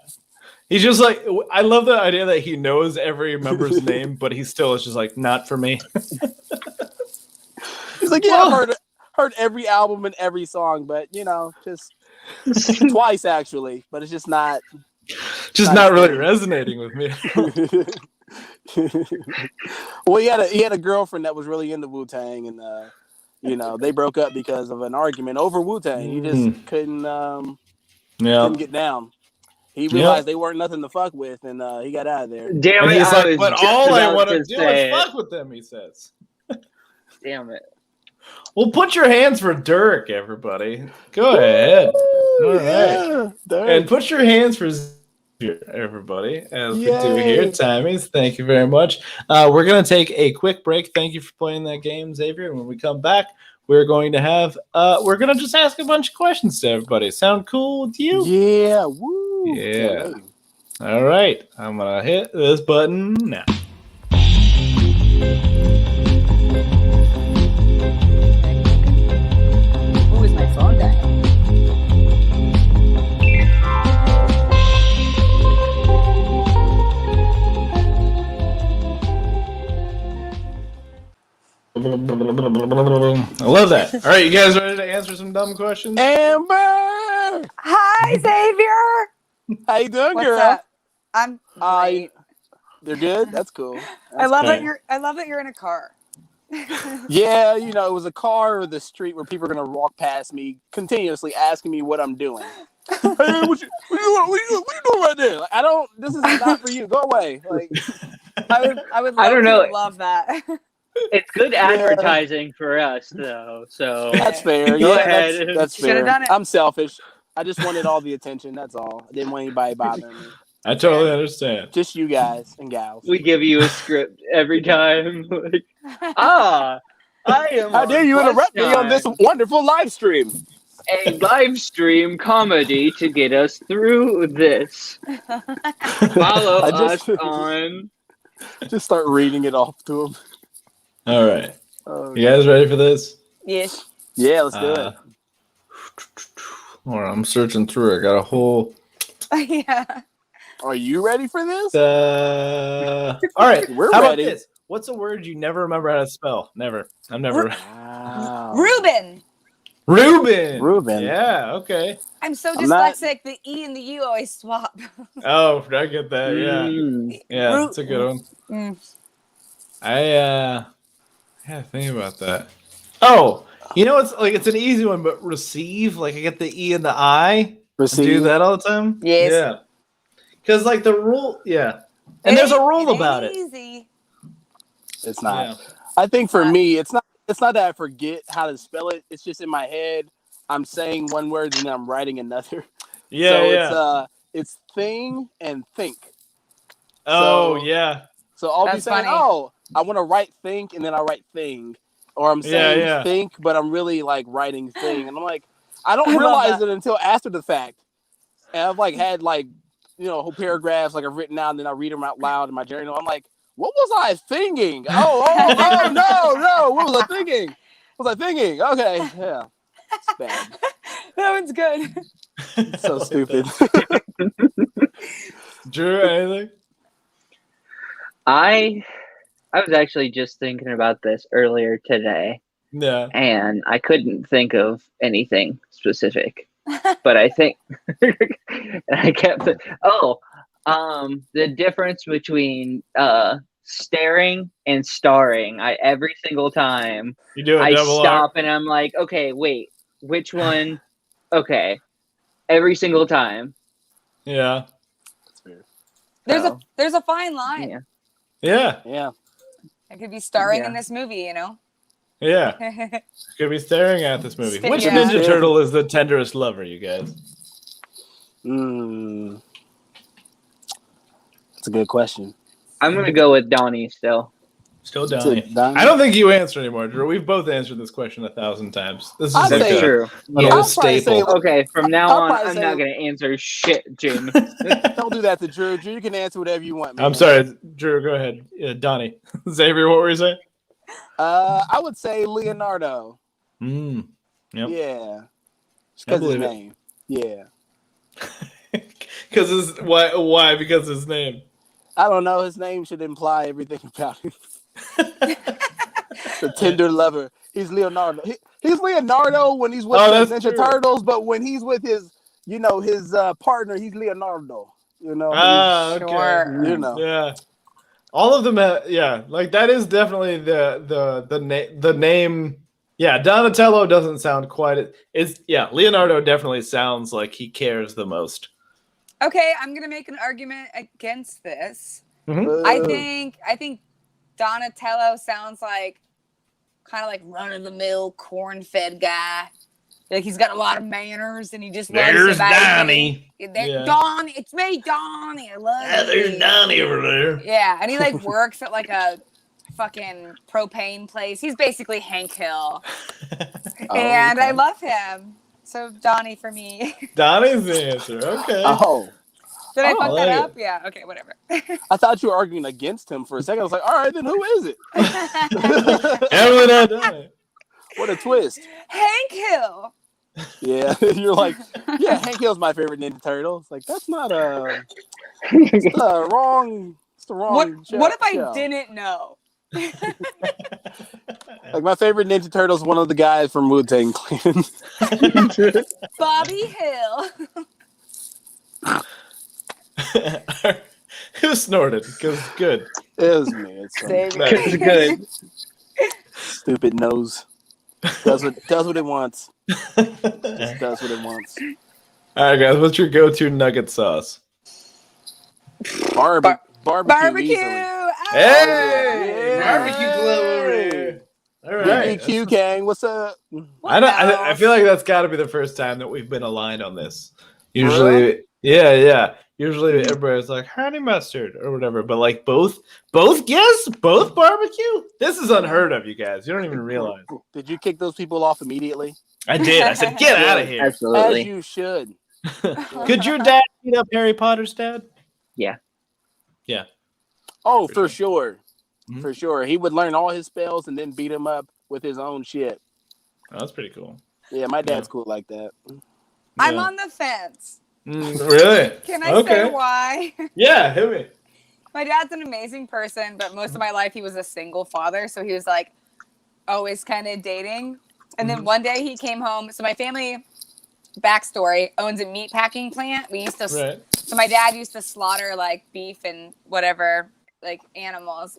He's just like, I love the idea that he knows every member's name, but he still is just like, not for me. He's like, yeah, I've heard every album and every song, but just twice actually. But it's just not really resonating with me. Well, he had a girlfriend that was really into Wu-Tang, and they broke up because of an argument over Wu-Tang. He just couldn't get down. He realized they weren't nothing to fuck with, and he got out of there. Damn and it! He's like, but all I want to do say is fuck with them. He says. Damn it! Well, put your hands for Dirk, everybody. Go ahead. All right, and put your hands for Xavier, everybody, as we do here. Timmies, thank you very much. We're gonna take a quick break. Thank you for playing that game, Xavier. And when we come back, we're going to have we're gonna just ask a bunch of questions to everybody. Sound cool with you? Yeah. Woo. Yeah. All right. I'm gonna hit this button now. Who is my phone dying? I love that. All right, you guys ready to answer some dumb questions? Amber! Hi, Xavier. How you doing, What's girl? up? I'm great. They're good? That's cool. I love great. that you're in a car. Yeah, it was a car or the street where people are gonna walk past me continuously asking me what I'm doing. Hey, what you doing right there? Like, this is not for you. Go away. Like, I would I don't know. love that. It's good advertising for us, though. So that's fair. Go Yeah, ahead. that's Should've fair. done it. I'm selfish. I just wanted all the attention. That's all. I didn't want anybody bothering me. I totally understand. Just you guys and gals. we give you a script every time. Like, I am. How dare you interrupt me on this Time, wonderful live stream? a live stream comedy to get us through this. Follow I just- us on. Just start reading it off to him. All right. Oh, You guys ready for this? Yes. yeah, let's do it. Hold on, I'm searching through. I got a whole. Yeah. Are you ready for this? All right. We're How ready. about this? What's a word you never remember how to spell? Never. I'm never. Wow. Ruben. Ruben. Yeah. Okay. I'm so I'm not- dyslexic. The E and the U always swap. Oh, I get that. Yeah. Mm. Yeah. That's a good one. Mm. I had to think about that. Oh, it's an easy one, but receive. Like I get the E and the I. I Receive. do that all the time. Yes. Yeah. Because like the rule. Yeah. And there's a rule about it. Easy. It's not. Yeah. I think for me, it's not that I forget how to spell it. It's just in my head. I'm saying one word and then I'm writing another. Yeah. So Yeah. it's thing and think. Oh, so- yeah. So I'll be That's saying, funny. oh, I want to write think, and then I write thing. Or I'm saying yeah. think, but I'm really like writing thing. And I'm like, I don't I love realize that. it until after the fact. And I've like had like, whole paragraphs like I've written out and then I read them out loud in my journal. I'm like, what was I thinking? Oh, no. What was I thinking? What was I thinking? Okay, yeah. It's bad. That one's good. It's so stupid. Drew, anything? I was actually just thinking about this earlier today, Yeah. and I couldn't think of anything specific. But I think I kept the difference between staring and starring. Every single time You do a I double stop and I'm like, okay, wait, which one? Okay, every single time. Yeah. There's a fine line. Yeah. Yeah. Yeah. I could be starring Yeah. in this movie, Yeah. Could be staring at this movie. Which Yeah. Ninja Turtle is the tenderest lover, you guys? That's a good question. I'm gonna go with Donnie still. Still Donnie. Donnie. I don't think you answer anymore, Drew. We've both answered this question 1,000 times. This is I'll like say- a True. an Yeah. old I'll probably staple. say- Okay, from now I'll on, probably I'm say- not gonna answer shit, Jamie. Don't do that to Drew. Drew, you can answer whatever you want, man. I'm sorry, Drew. Go ahead. Yeah, Donnie. Xavier, what were you saying? I would say Leonardo. Yep. Yeah. Just I because his believe it. name. Yeah. Because his why? Why? Because his name. I don't know. His name should imply everything about him. The tender lover. He's Leonardo. He's Leonardo when he's with the that's Ninja true. Turtles, but when he's with his, his partner, he's Leonardo. Okay. Sure. Yeah. All of them have, like that is definitely the name. Yeah, Donatello doesn't sound quite. Leonardo definitely sounds like he cares the most. Okay, I'm gonna make an argument against this. Mhm. I think Donatello sounds like kind of like run of the mill corn fed guy. Like he's got a lot of manners and he just loves There's everybody. Donnie. Yeah. Donnie, it's me, Donnie. I love you. Donnie over there. Yeah, and he like works at like a fucking propane place. He's basically Hank Hill. And I love him. So Donnie for me. Donnie's the answer. Okay. Oh, Did I Oh, fuck I that like up? Yeah. Okay. Whatever. I thought you were arguing against him for a second. I was like, all right, then who is it? Emily Donnie. What a twist. Hank Hill. Yeah, you're like, yeah, Hank Hill's my favorite Ninja Turtle. It's like that's not it's the wrong. It's the wrong. What if I show. didn't know? Like my favorite Ninja Turtle is one of the guys from Wu-Tang Clan. Bobby Hill. Who snorted? Because good. It was me. It's Save funny. it. It's good. Stupid nose. Does what it wants. Just does what it wants. All right, guys. What's your go-to nugget sauce? Barbecue. Barbecue. Easily. Oh, Hey, Yeah. barbecue club over here. All right. BBQ gang, what's up? I don't. I feel like that's got to be the first time that we've been aligned on this. Usually, yeah. Usually, everybody's like honey mustard or whatever, but like both barbecue. This is unheard of, you guys. You don't even realize. Did you kick those people off immediately? I did. I said, get out of here. As Absolutely. you should. Could your dad beat up Harry Potter's dad? Yeah. Yeah. Oh, for sure. Mhm. For sure. He would learn all his spells and then beat him up with his own shit. Oh, that's pretty cool. Yeah, my dad's cool like that. I'm Yeah. on the fence. Really? Can I say why? Yeah, hit me. My dad's an amazing person, but most of my life he was a single father, so he was like always kind of dating. And then one day he came home. So my family, backstory, owns a meat packing plant. We used to, so my dad used to slaughter like beef and whatever, like animals.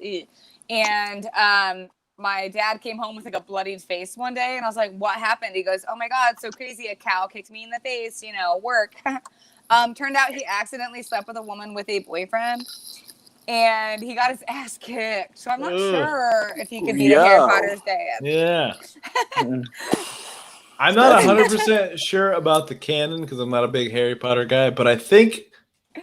And my dad came home with like a bloodied face one day, and I was like, "What happened?" He goes, "Oh my God, so crazy! A cow kicked me in the face. Work." Turned out he accidentally slept with a woman with a boyfriend, and he got his ass kicked. So I'm not sure if he could beat a Harry Potter's dad. Yeah. I'm not 100% sure about the canon because I'm not a big Harry Potter guy, but I think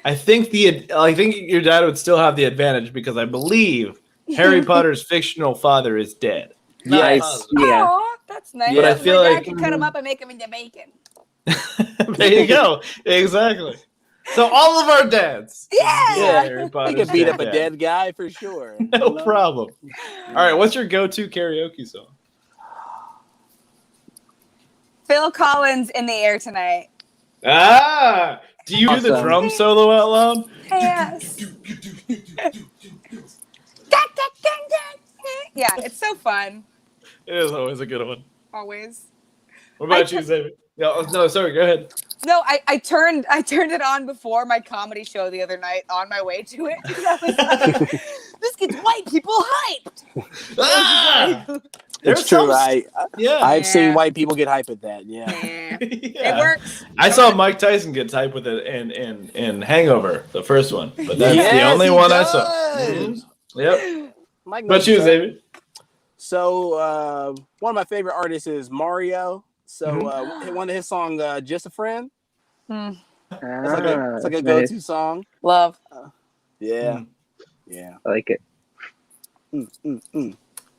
your dad would still have the advantage because I believe Harry Potter's fictional father is dead. Yes. Yeah. Oh, that's nice. But I feel my like- dad can cut him up and make him into bacon. There you go. Exactly. So all of our dads. Yeah. Harry He Potter's could beat up a dad. dead guy for sure. No problem. All right, what's your go-to karaoke song? Phil Collins, In the Air Tonight. Ah! Do you do the Awesome. drum solo out loud? Yes. Yeah, it's so fun. It is always a good one. Always. What about you, Xavier? No, sorry, go ahead. No, I turned it on before my comedy show the other night on my way to it. I was like, this gets white people hyped. Ah! It's true. Yeah. I've seen white people get hype at that. Yeah. Yeah. Yeah. It works. I saw Mike Tyson get hype with it in Hangover, the first one, but that's the Yes, only he one I does. saw. Mhm. Yep. Mike What knows you, what's up. Xavier? So one of my favorite artists is Mario. So one of his songs, "Just a Friend." It's like a go-to song. Love. Yeah, Mm. yeah. I like it. That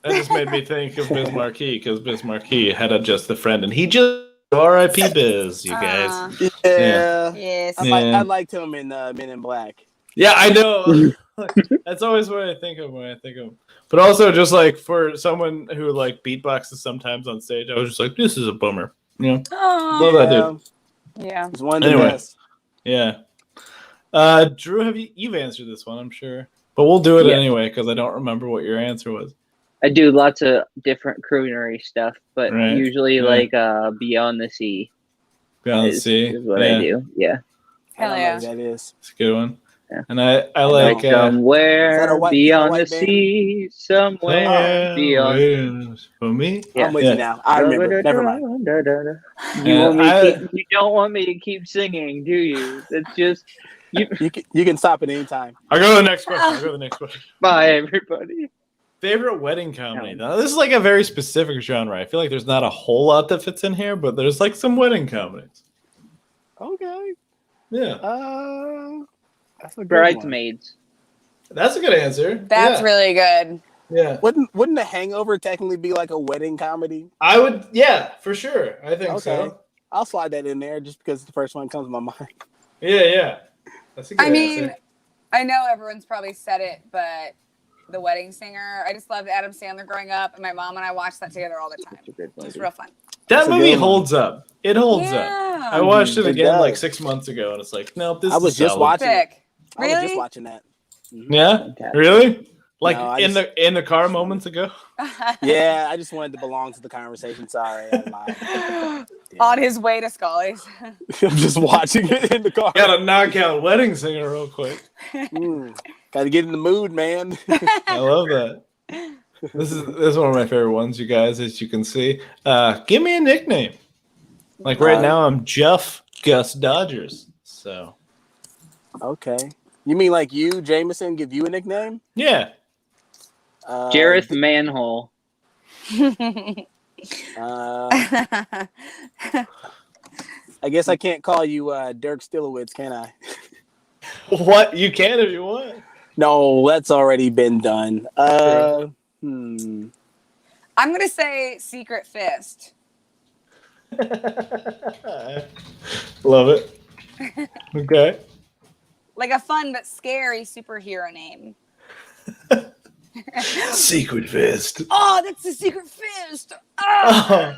just made me think of Biz Marquee because Biz Marquee had a Just a Friend, and he just R.I.P. Biz, you guys. Yeah. Yes. I liked him in Men in Black. Yeah, I know. That's always what I think of when I think of him. But also, just like for someone who like beatboxes sometimes on stage, I was just like, this is a bummer. You know, love that dude. Yeah. He's one of the Anyway. best. Yeah. Drew, you've answered this one, I'm sure, but we'll do it anyway because I don't remember what your answer was. I do lots of different croonery stuff, but Right. usually like Beyond the Sea. Beyond the Sea is what I do. Yeah. Hell I don't yeah. know who that is. It's a good one. Yeah. And I like somewhere white beyond the band? sea, somewhere beyond. waiting for me. I'm with you now. I remember. Never mind. You don't want me to keep singing, do you? It's just You can stop at any time. I'll go to the next question. Bye, everybody. Favorite wedding comedy. Now, this is like a very specific genre. I feel like there's not a whole lot that fits in here, but there's like some wedding comedies. Okay. Yeah. That's a good Bridesmaids. That's a good answer. That's really good. Yeah. Wouldn't The Hangover technically be like a wedding comedy? I would, yeah, for sure. I think so. I'll slide that in there just because the first one comes to my mind. Yeah. That's a good answer. I know everyone's probably said it, but The Wedding Singer. I just loved Adam Sandler growing up, and my mom and I watched that together all the time. It was real fun. That movie holds up. It holds up. I watched it again like 6 months ago, and it's like, nope, this is I was just watching it. Really? I was just watching that. Mm-hmm. Yeah? Really? Like No, in the car moments ago? Yeah, I just wanted to belong to the conversation. Sorry, I lied. On his way to Scully's. I'm just watching it in the car. Gotta knock out Wedding Singer real quick. Gotta get in the mood, man. I love that. This is one of my favorite ones, you guys, as you can see. Give me a nickname. Like right now, I'm Jeff Gus Dodgers. So. Okay. You mean like you, Jameson, give you a nickname? Yeah. Jareth Manhole. I guess I can't call you Dirk Stilowitz, can I? What? You can if you want. No, that's already been done. I'm gonna say Secret Fist. Love it. Okay. Like a fun but scary superhero name. Secret Fist. Oh, that's the Secret Fist. Oh.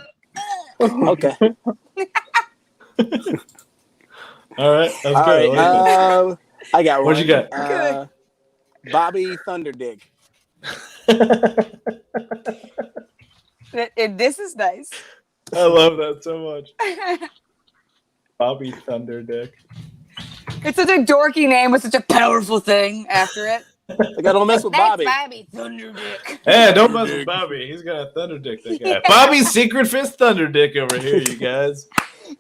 Okay. All right. That's All good. right. I got one. What you got? Bobby Thunderdick. This is nice. I love that so much. Bobby Thunderdick. It's such a dorky name with such a powerful thing after it. I gotta mess with Bobby. That's Bobby Thunderdick. Hey, don't mess with Bobby. He's got a Thunderdick, that guy. Bobby's Secret Fist Thunderdick over here, you guys.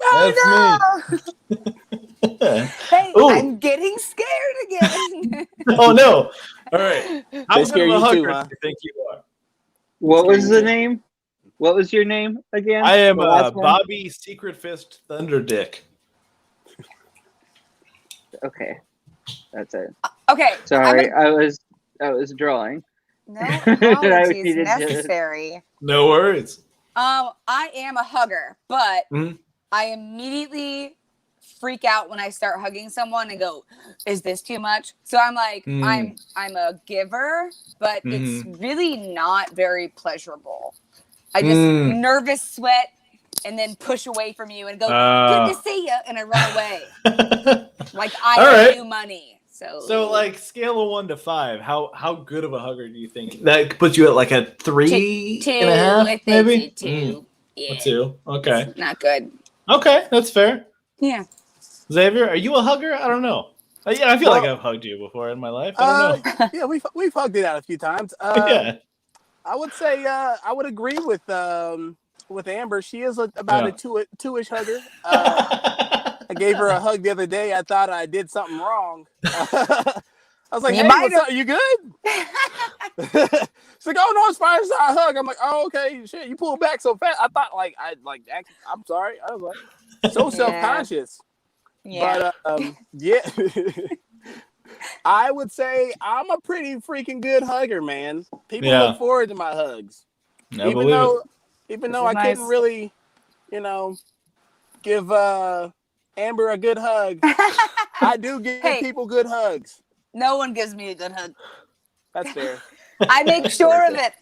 Oh, That's no. Hey, Ooh. I'm getting scared again. Oh, no. All right. How scare good of a you hugger too, huh? do you think you are? What was the name? What was your name again? I am The last one? Bobby Secret Fist Thunderdick. Okay, that's it. Okay. Sorry, I was drawing. No apologies needed to- necessary. No worries. I am a hugger, but Mhm. I immediately freak out when I start hugging someone and go, "Is this too much?" So I'm like, I'm a giver, but it's really not very pleasurable. I just nervous sweat and then push away from you and go, "Good to see you," and I run away like I owe you money. So like scale of 1 to 5, how good of a hugger do you think that puts you at? Like a 3 two, and a half, I think maybe? two. Yeah. A 2. Okay. It's not good. Okay, that's fair. Yeah. Xavier, are you a hugger? I don't know. Yeah, I feel like I've hugged you before in my life. I don't know. Yeah, we've hugged it out a few times. Yeah. I would say I would agree with Amber. She is about a two-ish hugger. I gave her a hug the other day. I thought I did something wrong. I was like, "Hey, what's up? You good?" She's like, "Oh no, it's fine. It's not a hug." I'm like, "Oh, okay, shit. You pulled back so fast. I thought I'm sorry." I was like, so self-conscious. Yeah. But yeah, I would say I'm a pretty freaking good hugger, man. People Yeah. look forward to my hugs. I even believe though it. even This though is I couldn't nice. really, give Amber a good hug, I do give Hey. people good hugs. No one gives me a good hug. That's fair. I make sure of it.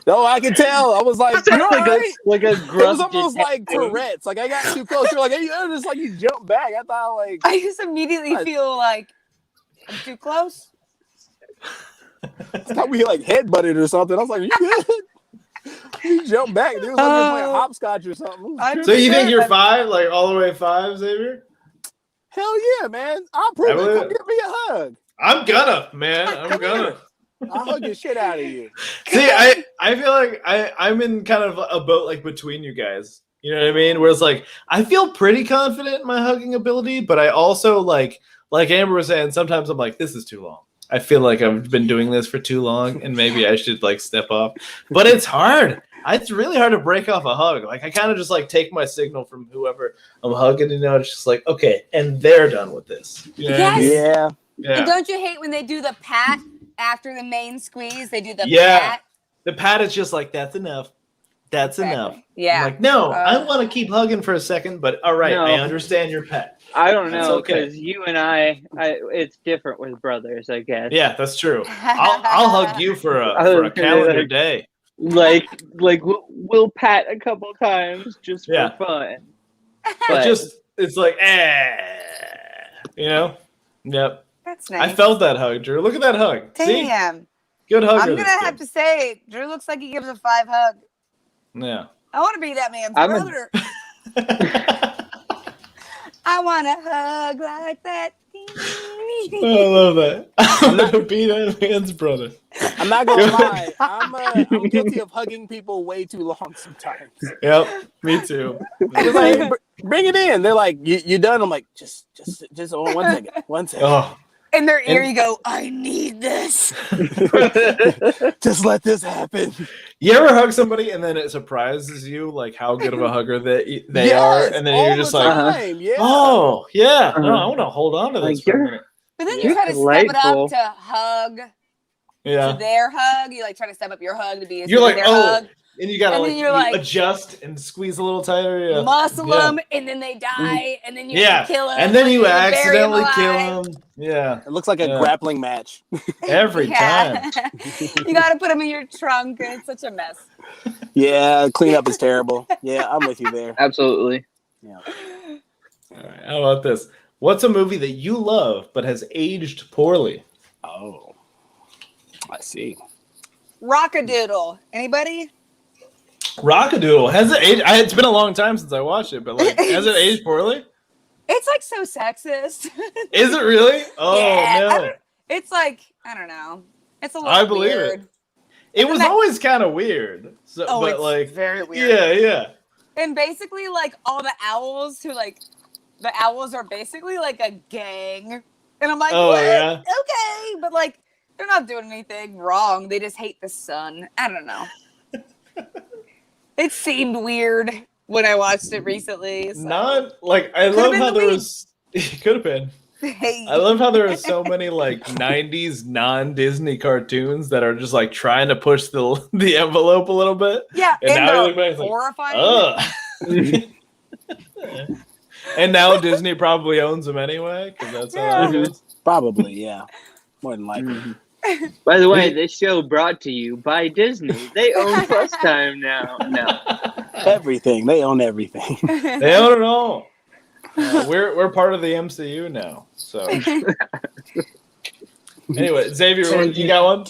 No, I can tell. I was like, you all right? like a It gruff was almost like detective. Tourette's. Like I got too close. You're like, hey, you're just like you jump back. I thought like I just immediately What? feel like I'm too close. I thought we like headbutted or something. I was like, are you good? You jump back. It was like you're playing hopscotch or something. I'm So you think you're sure. 5, like all the way 5, Xavier? Hell yeah, man. I'll prove I it. believe Come it. give me a hug. I'm gonna, man. I'm Come gonna. here. I'll hug the shit out of you. See, I feel like I'm in kind of a boat like between you guys. You know what I mean? Where it's like I feel pretty confident in my hugging ability, but I also like Amber was saying, sometimes I'm like, this is too long. I feel like I've been doing this for too long, and maybe I should like step off. But it's hard. It's really hard to break off a hug. Like I kind of just like take my signal from whoever I'm hugging, and it's just like, okay, and they're done with this. You know what I mean? Yeah. Yeah. And don't you hate when they do the pat after the main squeeze? They do the Yeah. pat. The pat is just like, that's enough. That's enough. Yeah. I'm like, no, I want to keep hugging for a second, but all right, No. I understand your pet. I don't That's know okay. because you and I, it's different with brothers, I guess. Yeah, that's true. I'll hug you for I a was gonna calendar like- day. Like we'll pat a couple times just for Yeah. fun. But it's like, you know? Yep. That's nice. I felt that hug, Drew. Look at that hug. See? Damn. Good hug. I'm gonna have to say, Drew looks like he gives a 5 hug. Yeah. I want to be that man's I'm brother. I want to hug like that. I love that. I'm gonna be that man's brother. I'm not gonna lie. I'm guilty of hugging people way too long sometimes. Yep, me too. It's like, bring it in. They're like, you done? I'm like, just one second. Oh, In their ear, you go, I need this. Just let this happen. you ever hug somebody and then it surprises you, like how good of a hugger they Yes, are, and then all you're just the like, time. Yeah. oh yeah, no, I want to hold on to this Like, for a you're- minute. But then You're you try to step it delightful. up to hug Yeah, to their hug. You like try to step up your hug to be as you're good like, as their oh, hug. and you gotta And then like, you're you like- adjust and squeeze a little tighter. Yeah. Muscle Yeah. them, and then they die, and then you Yeah, kill them. and then you bury 'em accidentally alive. kill them. Yeah, It looks like a Yeah. grappling match. every time. You got to put them in your trunk, and it's such a mess. Yeah, cleanup is terrible. Yeah, I'm with you there. Absolutely. Yeah. All right, how about this? What's a movie that you love but has aged poorly? Oh, I see. Rockadoodle. Anybody? Rockadoodle. Has it aged? It's been a long time since I watched it, but like, has it aged poorly? It's like so sexist. Is it really? Oh Yeah, no! It's like, I don't know. It's a little I believe weird. It was that- always kind of weird. So, Oh, but it's like, very weird. yeah. And basically, like, all the owls who, like, the owls are basically like a gang. And I'm like, Oh, what? yeah? Okay. But, like, they're not doing anything wrong. They just hate the sun. I don't know. It seemed weird when I watched it recently. So. Not like I Could've love been how the there weed. was. It could have been. Hey. I love how there are so many like '90s non-Disney cartoons that are just like trying to push the envelope a little bit. Yeah, And and now you they're look back, it's like, horrifying. Ugh. And now Disney probably owns them anyway, because that's how that goes. Probably, yeah. More than likely. By the way, this show brought to you by Disney. They own Plus Time now. No. Everything. They own everything. They own it all. We're part of the MCU now. So anyway, Xavier, you got one?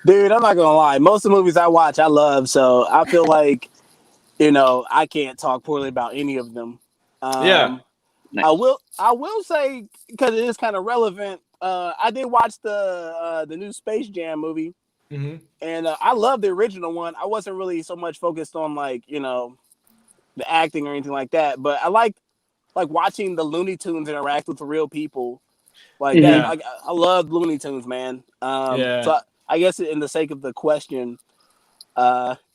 Dude, I'm not gonna lie. Most of the movies I watch, I love. So I feel like, I can't talk poorly about any of them. Yeah. Nice. I will say, because it is kind of relevant. I did watch the new Space Jam movie, Mm-hmm. and I love the original one. I wasn't really so much focused on like the acting or anything like that, but I like watching the Looney Tunes interact with the real people. Like Yeah. that, I love Looney Tunes, man. Yeah. So I guess in the sake of the question,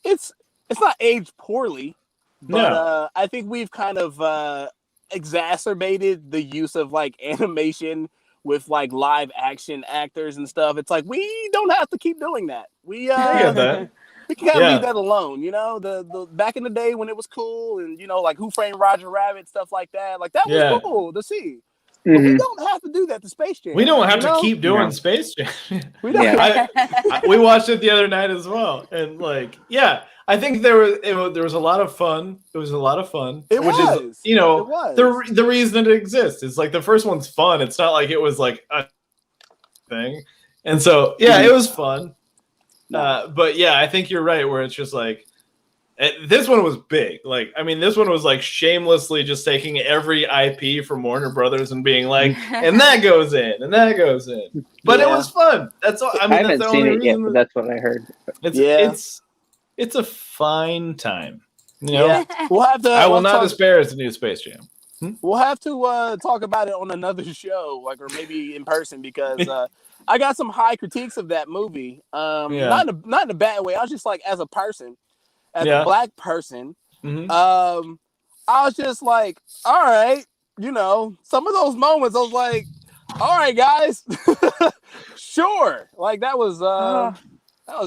it's not aged poorly, but No. I think we've kind of exacerbated the use of like animation with like live action actors and stuff. It's like we don't have to keep doing that. We I get that. we can kind of Yeah. leave that alone. You know, the back in the day when it was cool, and like Who Framed Roger Rabbit, stuff like that. Like that was cool to see. But we don't have to do that to Space Jam. We don't have to keep doing Space Jam. We don't. We watched it the other night as well, and like, yeah, I think there was a lot of fun. It was a lot of fun. It which was. is, the reason it exists. It's like the first one's fun. It's not like it was like a thing, and so it was fun. But yeah, I think you're right. Where it's just like. This one was big. Like, I mean, this one was like shamelessly just taking every IP from Warner Brothers and being like, and that goes in, and that goes in. But it was fun. That's all. I mean, haven't seen it yet, but that's what I heard. It's a fine time. You know, we'll have to. I will not despair as the new Space Jam. We'll have to talk about it on another show, like, or maybe in person, because I got some high critiques of that movie. Not in a bad way. I was just like, as a person. As a black person, I was just like, all right, some of those moments, I was like, all right, guys, sure. Like that was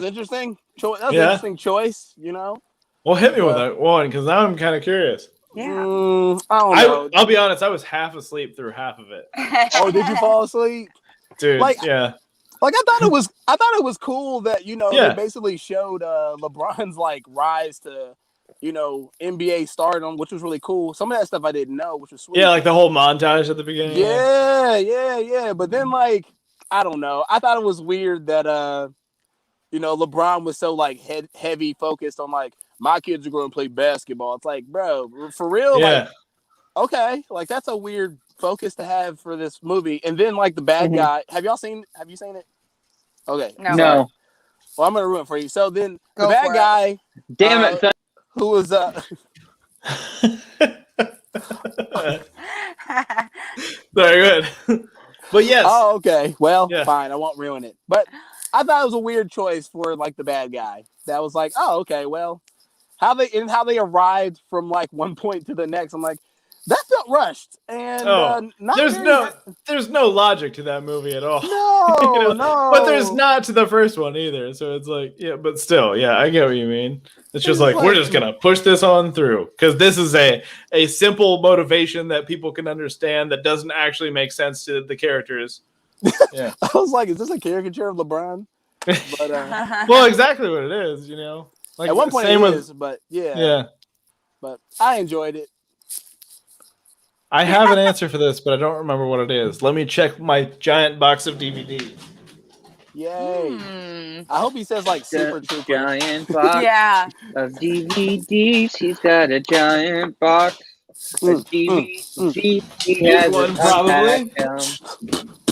interesting. That was an interesting choice, Well, hit me with that one because now I'm kind of curious. Yeah, I don't know. I'll be honest, I was half asleep through half of it. Oh, did you fall asleep, dude? Like, yeah. Like I thought it was cool that they basically showed LeBron's like rise to NBA stardom, which was really cool. Some of that stuff I didn't know, which was sweet. Yeah, like the whole montage at the beginning. Yeah. But then like I don't know. I thought it was weird that LeBron was so like heavy focused on like my kids are going to play basketball. It's like, bro, for real, like okay, like that's a weird focus to have for this movie. And then like the bad guy, have you seen it? Okay. No. Well, I'm gonna ruin it for you. So then the bad guy, damn it, who was very good. But yes. Oh, okay. Well, fine. I won't ruin it. But I thought it was a weird choice for like the bad guy. That was like, oh, okay. Well, how they arrived from like one point to the next. I'm like, that felt rushed, and there's no logic to that movie at all. No, no. But there's not to the first one either. So it's like, but still, I get what you mean. It's just like we're just gonna push this on through because this is a simple motivation that people can understand that doesn't actually make sense to the characters. Yeah, I was like, is this a caricature of LeBron? But well, exactly what it is. Like at one point it is, but yeah. But I enjoyed it. I have an answer for this, but I don't remember what it is. Let me check my giant box of DVDs. Yay. I hope he says like Super Trooper. Giant box of DVDs. He's got a giant box of DVDs. He has one probably.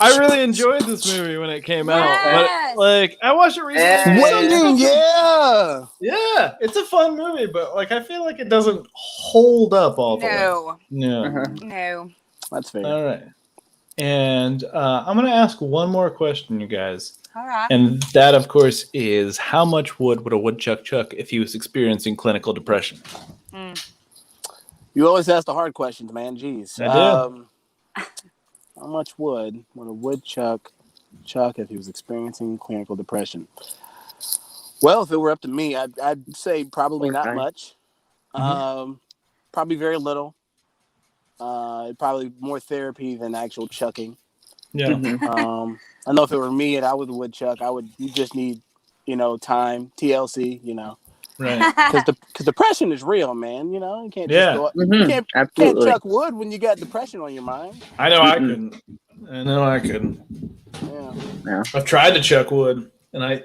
I really enjoyed this movie when it came out. But, like, I watched it recently. What do you mean? Yeah. Yeah, it's a fun movie, but like I feel like it doesn't hold up all the way. No. No. That's fair. All right. And I'm going to ask one more question, you guys. All right. And that, of course, is how much wood would a woodchuck chuck if he was experiencing clinical depression? You always ask the hard questions, man. Jeez. I do. How much wood would a woodchuck chuck if he was experiencing clinical depression? Well, if it were up to me, I'd say probably not much. Probably very little. Probably more therapy than actual chucking. Yeah. I know if it were me and I was a woodchuck, I would just need, time, TLC, Right. Because depression is real, man. You can't just go. You can't chuck wood when you got depression on your mind. I know I couldn't. Yeah. I've tried to chuck wood, and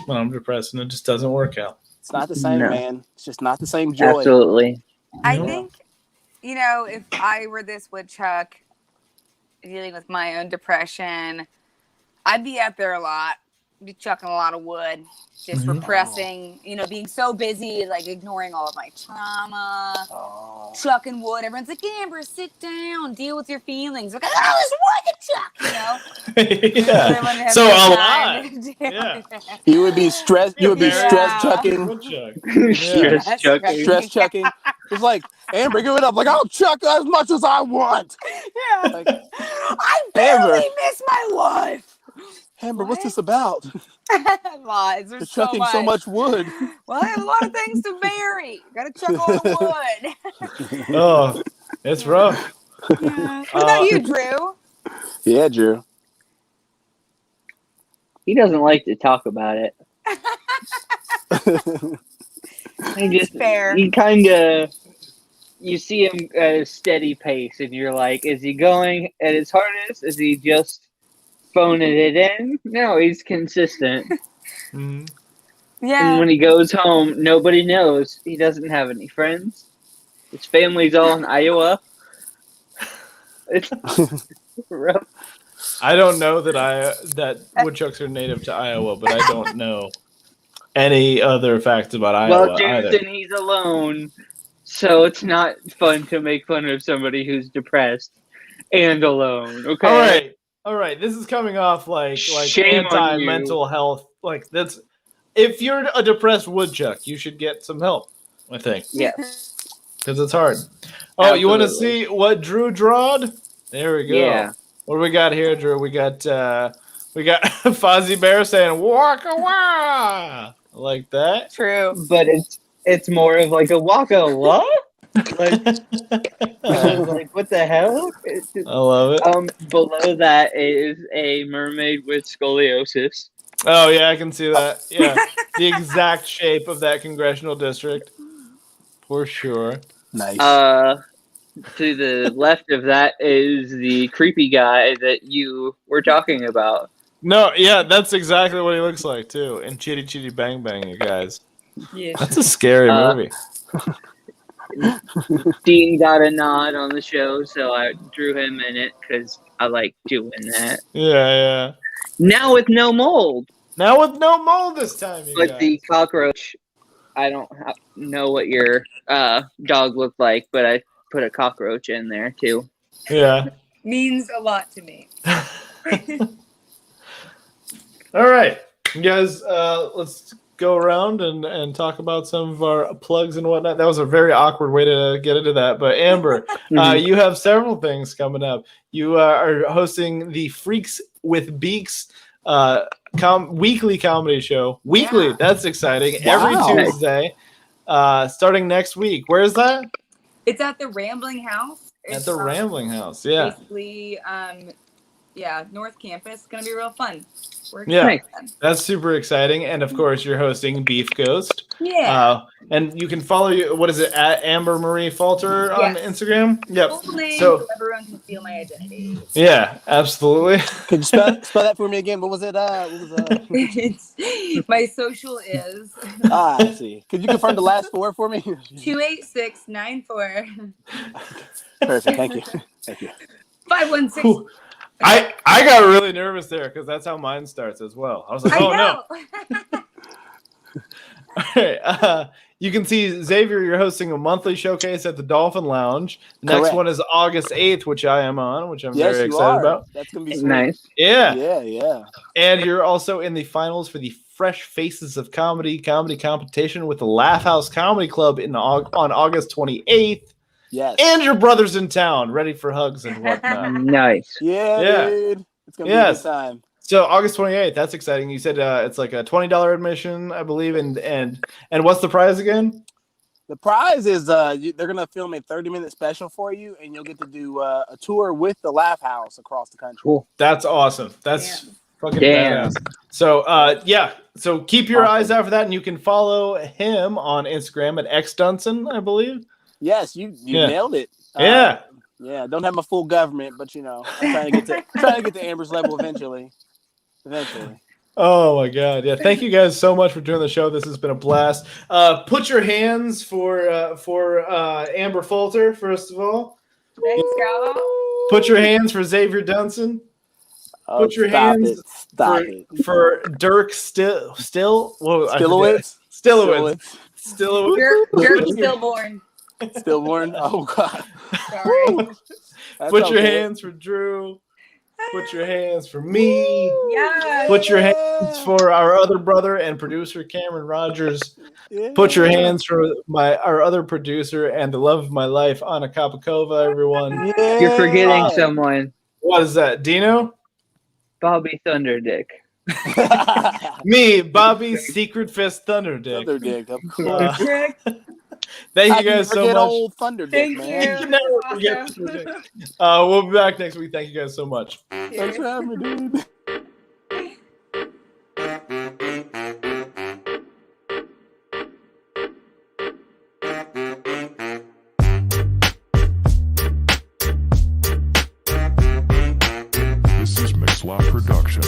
when I'm depressed, and it just doesn't work out. It's not the same, man. It's just not the same joy. Absolutely. I think, if I were this woodchuck dealing with my own depression, I'd be out there a lot, be chucking a lot of wood, just repressing, being so busy, like ignoring all of my trauma, chucking wood. Everyone's like, Amber, sit down, deal with your feelings. Like, this wood to chuck, Yeah. So alive. Yeah. You would be stressed. You would be stress chucking. Stress chucking. It's like, Amber, give it up. Like, I'll chuck as much as I want. Yeah. Like, I'm Amber, really miss my wife. Amber, what's this about? Lies. You're There's chucking so much wood. Well, I have a lot of things to bury. Gotta chuck a lot of wood. Oh, it's rough. Yeah. What about you, Drew? Yeah, Drew. He doesn't like to talk about it. Fair. He kind of, you see him at a steady pace, and you're like, is he going at his hardest? Is he just phoning it in? No, he's consistent. Mhm. Yeah. And when he goes home, nobody knows. He doesn't have any friends. His family's all in Iowa. It's rough. I don't know that woodchucks are native to Iowa, but I don't know any other facts about Iowa Well, either. Jason, he's alone, so it's not fun to make fun of somebody who's depressed and alone. Okay. All right. This is coming off like Shame on anti-mental health. Like that's if you're a depressed woodchuck, you should get some help. I think Yes. because it's hard. Oh, you want to Absolutely. see what Drew drawed? There we go. Yeah. What do we got here, Drew? We got Fozzie Bear saying "Waka wah" like that. True. But it's more of like a waka what? Like what the hell? I love it. Below that is a mermaid with scoliosis. Oh yeah, I can see that. Yeah, the exact shape of that congressional district, for sure. Nice. To the left of that is the creepy guy that you were talking about. No, yeah, that's exactly what he looks like too. In Chitty Chitty Bang Bang, you guys. Yeah. That's a scary movie. Dean got a nod on the show, so I drew him in it because I like doing that. Yeah. Now with no mold. Now with no mold this time, you But guys. the cockroach, I don't know what your dog looked like, but I put a cockroach in there too. Yeah. Means a lot to me. All right, you guys. Let's go around and talk about some of our plugs and whatnot. That was a very awkward way to get into that. But Amber, you have several things coming up. You are hosting the Freaks with Beaks weekly comedy show. Weekly, Yeah. that's exciting. Wow. Every Tuesday, starting next week. Where is that? It's at the Rambling House. At the Rambling House. Yeah. Basically, North Campus. It's gonna be real fun. We're Yeah. excited. That's super exciting. And of course, you're hosting Beef Ghost. Yeah. And you can follow you. What is it at Amber Marie Falter on Yes. Instagram? Yep. Full name So so everyone can feel my identity. yeah, absolutely. Could you spell that for me again? What was it? My social is I see. Could you confirm the last four for me? 28694 Perfect. Thank you. Thank you. 516. Whew. I got really nervous there because that's how mine starts as well. I was like, oh no. All right, you can see Xavier. You're hosting a monthly showcase at the Dolphin Lounge. The next Correct. one is August 8th, which I am on, which I'm Yes, very you excited are. about. That's gonna be sweet. Nice. Yeah. Yeah. And you're also in the finals for the Fresh Faces of Comedy competition with the Laugh House Comedy Club on August 28th. Yes. And your brother's in town, ready for hugs and whatnot. Nice. Yeah, dude. It's gonna be a good time. So August 28th, that's exciting. You said it's like a $20 admission, I believe, and what's the prize again? The prize is they're gonna film a 30-minute special for you, and you'll get to do a tour with the Laugh House across the country. Cool. That's awesome. That's fucking Damn. badass. So so keep your eyes out for that, and you can follow him on Instagram at xdunson, I believe. Yes, you nailed it. Yeah. Yeah, don't have my full government, but I'm trying to get to Amber's level eventually. Oh my god. Yeah, thank you guys so much for doing the show. This has been a blast. Put your hands for Amber Falter, first of all. Thanks, y'all. Put your hands for Xavier Dunson. Put your Stop hands it. Stop it. for Dirk Stillowitz. Dirk stillborn. Stillborn. Oh god. Sorry. Put your hands for Drew. Put your hands for me. Yeah. Put your hands for our other brother and producer Cameron Rogers. Yeah. Put your hands for our other producer and the love of my life, Anna Kopakova, everyone. Yeah. You're forgetting someone. What is that, Dino? Bobby Thunderdick. Me, Bobby Secret Fist Thunderdick. Thunderdick, of course. Correct. Thank How you can guys so forget much. old Thunderdick, Thank man. you. Never That's forget awesome. We'll be back next week. Thank you guys so much. Thanks for having me, dude. This is Mixlot Production.